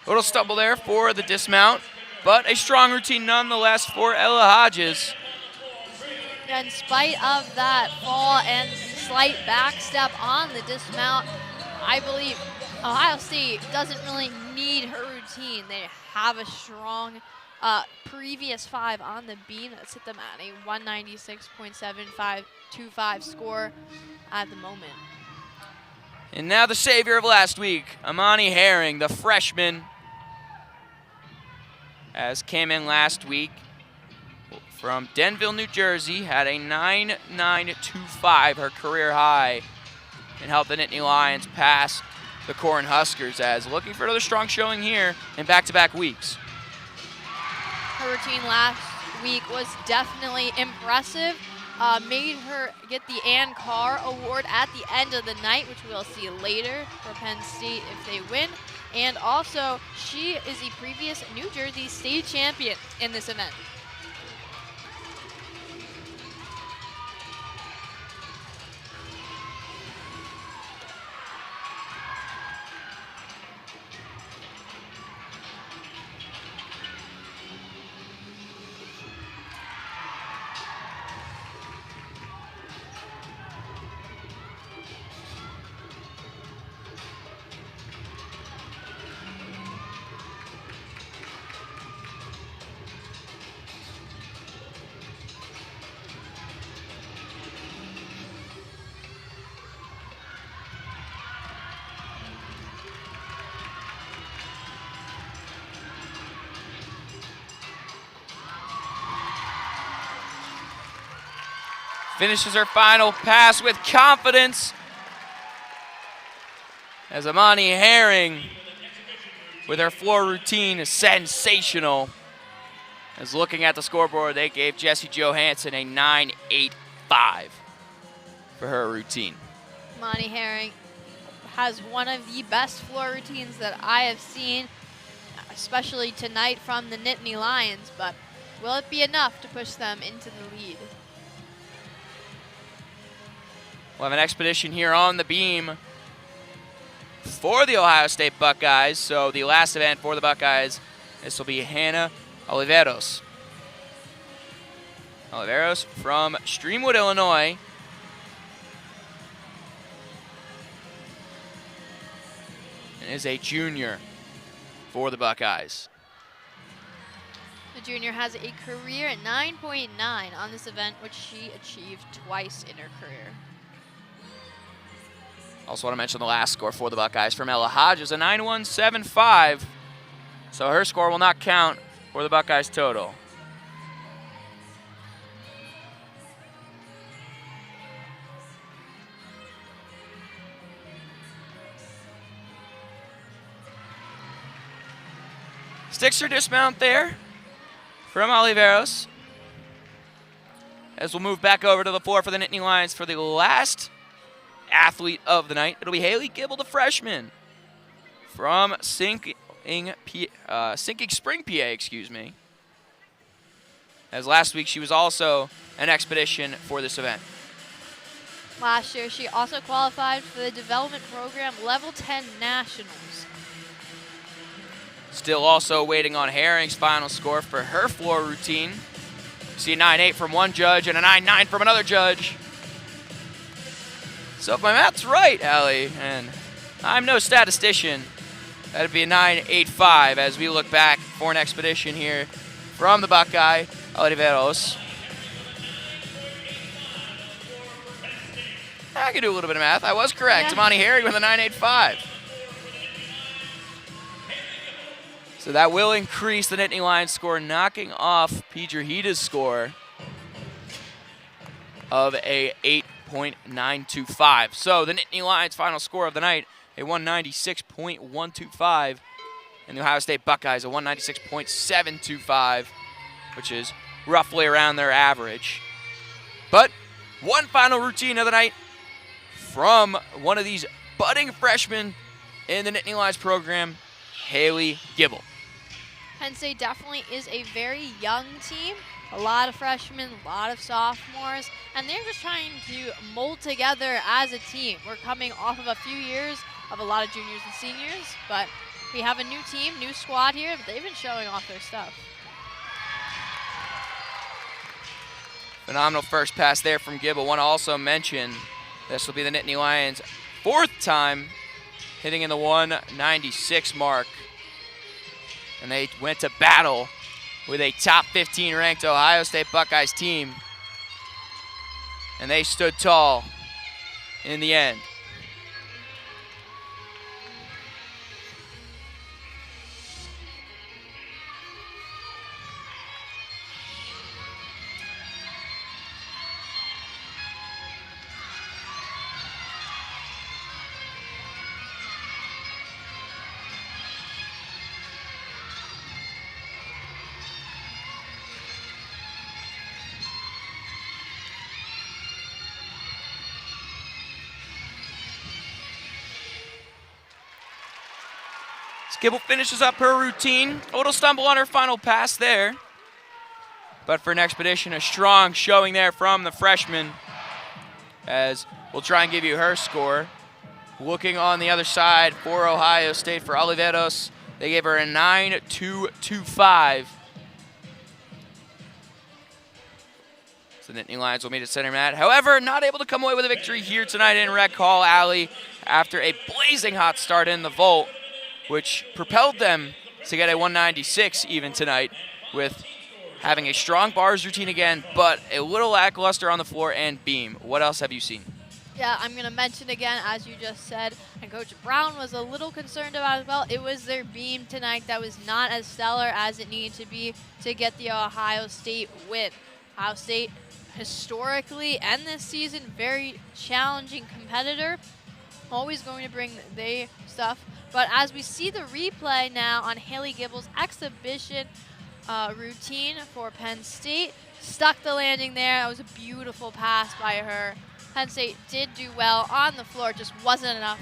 Little stumble there for the dismount, but a strong routine nonetheless for Ella Hodges. In spite of that fall and slight back step on the dismount, I believe Ohio State doesn't really need her routine. They have a strong previous 5 on the beam that set them at a 196.7525 score at the moment. And now the savior of last week, Amani Herring, the freshman, as came in last week from Denville, New Jersey, had a 9.925, her career high, and helped the Nittany Lions pass the Cornhuskers, as looking for another strong showing here in back-to-back weeks. Her routine last week was definitely impressive. Made her get the Ann Carr Award at the end of the night, which we'll see later for Penn State if they win. And also, she is a previous New Jersey state champion in this event. Finishes her final pass with confidence, as Amani Herring, with her floor routine, is sensational. As looking at the scoreboard, they gave Jessie Johansson a 9.85 for her routine. Amani Herring has one of the best floor routines that I have seen, especially tonight from the Nittany Lions, but will it be enough to push them into the lead? We'll have an expedition here on the beam for the Ohio State Buckeyes. So the last event for the Buckeyes, this will be Hannah Oliveros. Oliveros from Streamwood, Illinois. And is a junior for the Buckeyes. The junior has a career at 9.9 on this event, which she achieved twice in her career. Also want to mention the last score for the Buckeyes from Ella Hodges, a 9.175. So her score will not count for the Buckeyes total. Sticks her dismount there from Oliveros. As we'll move back over to the floor for the Nittany Lions for the last athlete of the night. It'll be Haley Gibble, the freshman from Sinking Spring, PA, excuse me. As last week, she was also an expedition for this event. Last year, she also qualified for the development program Level 10 Nationals. Still also waiting on Herring's final score for her floor routine. See a 9.8 from one judge and a 9.9 from another judge. So if my math's right, Allie, and I'm no statistician, that'd be a 9.85 as we look back for an expedition here from the Buckeye, Oliveros. I can do a little bit of math. I was correct. Yeah. Tamani Herring with a 9.85. So that will increase the Nittany Lions score, knocking off Piedrahita's score of a 8.925. So the Nittany Lions final score of the night, a 196.125. And the Ohio State Buckeyes, a 196.725, which is roughly around their average. But one final routine of the night from one of these budding freshmen in the Nittany Lions program, Haley Gibble. Penn State definitely is a very young team. A lot of freshmen, a lot of sophomores, and they're just trying to mold together as a team. We're coming off of a few years of a lot of juniors and seniors, but we have a new team, new squad here, but they've been showing off their stuff. Phenomenal first pass there from Gibble. Want to also mention this will be the Nittany Lions' fourth time hitting in the 196 mark. And they went to battle with a top 15 ranked Ohio State Buckeyes team. And they stood tall in the end. Gibble finishes up her routine. A little stumble on her final pass there. But for an expedition, a strong showing there from the freshman. As we'll try and give you her score. Looking on the other side for Ohio State, for Oliveros, they gave her a 9.225. So the Nittany Lions will meet at center mat. However, not able to come away with a victory here tonight in Rec Hall Alley after a blazing hot start in the vault, which propelled them to get a 196 even tonight, with having a strong bars routine again, but a little lackluster on the floor and beam. What else have you seen? Yeah, I'm going to mention again, as you just said, and Coach Brown was a little concerned about as well, it was their beam tonight that was not as stellar as it needed to be to get the Ohio State win. Ohio State, historically and this season, very challenging competitor, always going to bring their stuff. But as we see the replay now on Haley Gibble's exhibition routine for Penn State, stuck the landing there. That was a beautiful pass by her. Penn State did do well on the floor, just wasn't enough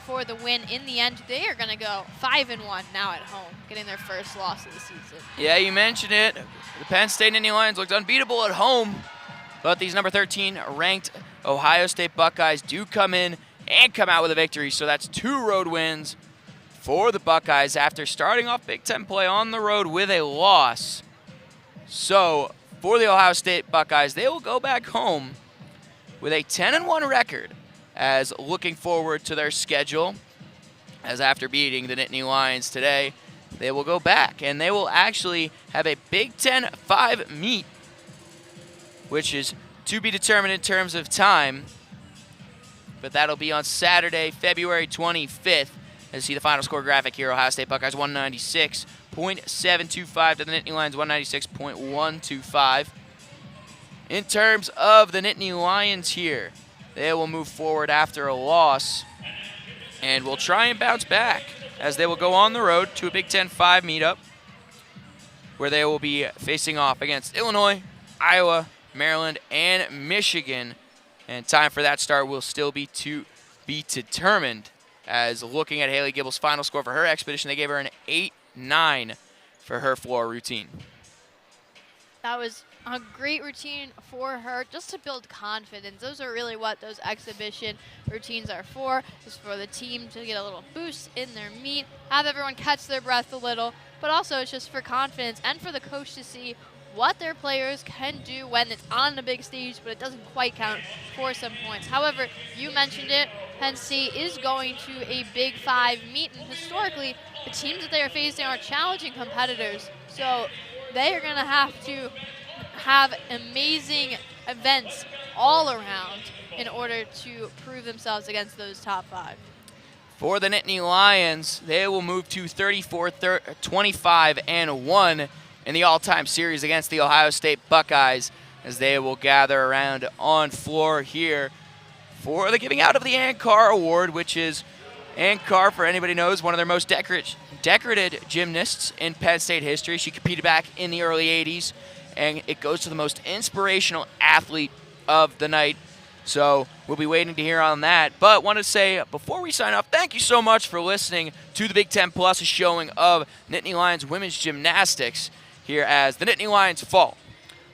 for the win in the end. They are going to go 5-1 now at home, getting their first loss of the season. Yeah, you mentioned it. The Penn State Nittany Lions looked unbeatable at home, but these number 13 ranked Ohio State Buckeyes do come in and come out with a victory. So that's 2 road wins for the Buckeyes after starting off Big Ten play on the road with a loss. So for the Ohio State Buckeyes, they will go back home with a 10-1 record, as looking forward to their schedule, as after beating the Nittany Lions today, they will go back and they will actually have a Big Ten 5 meet, which is to be determined in terms of time, but that'll be on Saturday, February 25th. As you see the final score graphic here, Ohio State Buckeyes 196.725 to the Nittany Lions 196.125. In terms of the Nittany Lions here, they will move forward after a loss and will try and bounce back, as they will go on the road to a Big Ten 5 meetup where they will be facing off against Illinois, Iowa, Maryland, and Michigan. And time for that start will still be to be determined. As looking at Haley Gibble's final score for her expedition, they gave her an 8-9 for her floor routine. That was a great routine for her, just to build confidence. Those are really what those exhibition routines are for, is for the team to get a little boost in their meet, have everyone catch their breath a little, but also it's just for confidence and for the coach to see what their players can do when it's on the big stage, but it doesn't quite count for some points. However, you mentioned it, Penn State is going to a Big Five meet, and historically, the teams that they are facing are challenging competitors. So they are going to have amazing events all around in order to prove themselves against those top 5. For the Nittany Lions, they will move to 34-25-1 in the all-time series against the Ohio State Buckeyes, as they will gather around on floor here for the giving out of the Ann Carr Award, which is Ann Carr, for anybody knows, one of their most decorated gymnasts in Penn State history. She competed back in the early 80s, and it goes to the most inspirational athlete of the night. So we'll be waiting to hear on that. But want to say, before we sign off, thank you so much for listening to the Big Ten Plus showing of Nittany Lions women's gymnastics here as the Nittany Lions fall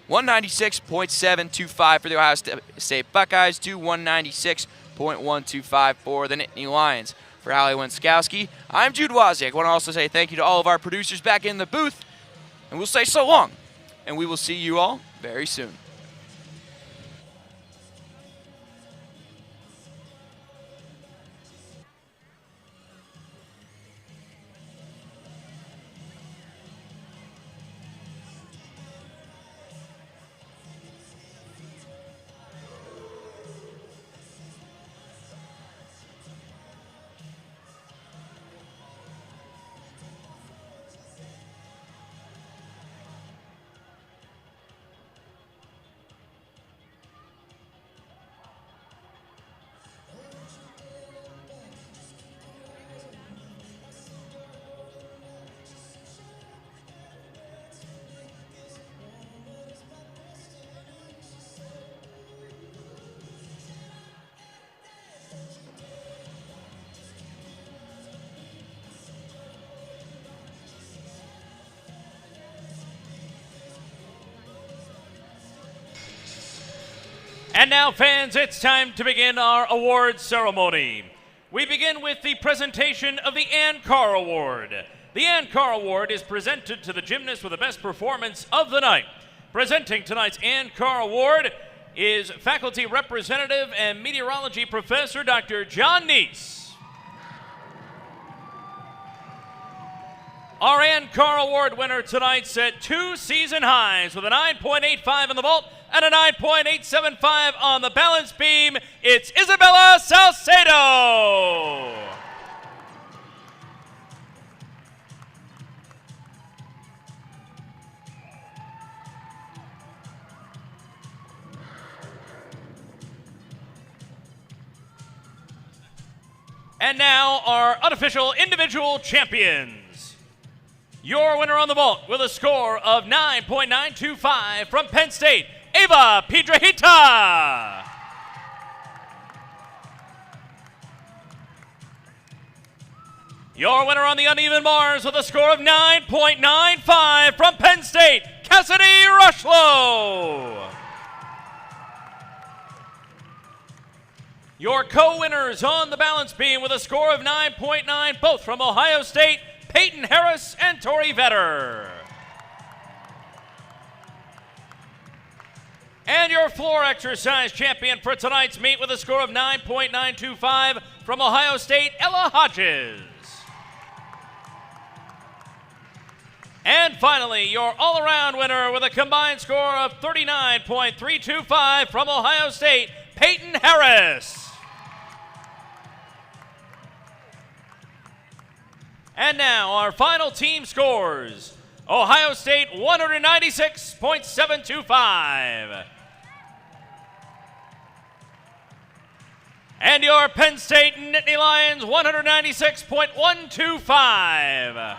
196.725 for the Ohio State Buckeyes to 196.125 for the Nittany Lions. For Hallie Winskowski, I'm Jude Wozniak. I want to also say thank you to all of our producers back in the booth, and we'll say so long, and we will see you all very soon. And now, fans, it's time to begin our awards ceremony. We begin with the presentation of the Ann Carr Award. The Ann Carr Award is presented to the gymnast with the best performance of the night. Presenting tonight's Ann Carr Award is faculty representative and meteorology professor Dr. John Neese. Our Ann Carr Award winner tonight set 2 season highs with a 9.85 in the vault and a 9.875 on the balance beam. It's Isabella Salcedo. And now our unofficial individual champions. Your winner on the vault with a score of 9.925 from Penn State, Ava Piedrahita. Your winner on the uneven bars with a score of 9.95 from Penn State, Cassidy Rushlow. Your co-winners on the balance beam with a score of 9.9, both from Ohio State, Peyton Harris and Tori Vetter. And your floor exercise champion for tonight's meet with a score of 9.925 from Ohio State, Ella Hodges. And finally, your all-around winner with a combined score of 39.325 from Ohio State, Peyton Harris. And now our final team scores. Ohio State 196.725. And your Penn State Nittany Lions 196.125.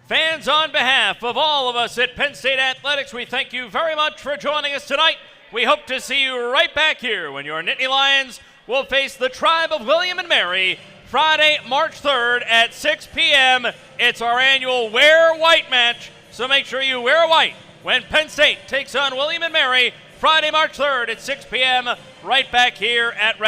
Fans, on behalf of all of us at Penn State Athletics, we thank you very much for joining us tonight. We hope to see you right back here when your Nittany Lions will face the Tribe of William and Mary Friday, March 3rd at 6 p.m. It's our annual Wear White match, so make sure you wear white when Penn State takes on William and Mary Friday, March 3rd at 6 p.m. right back here at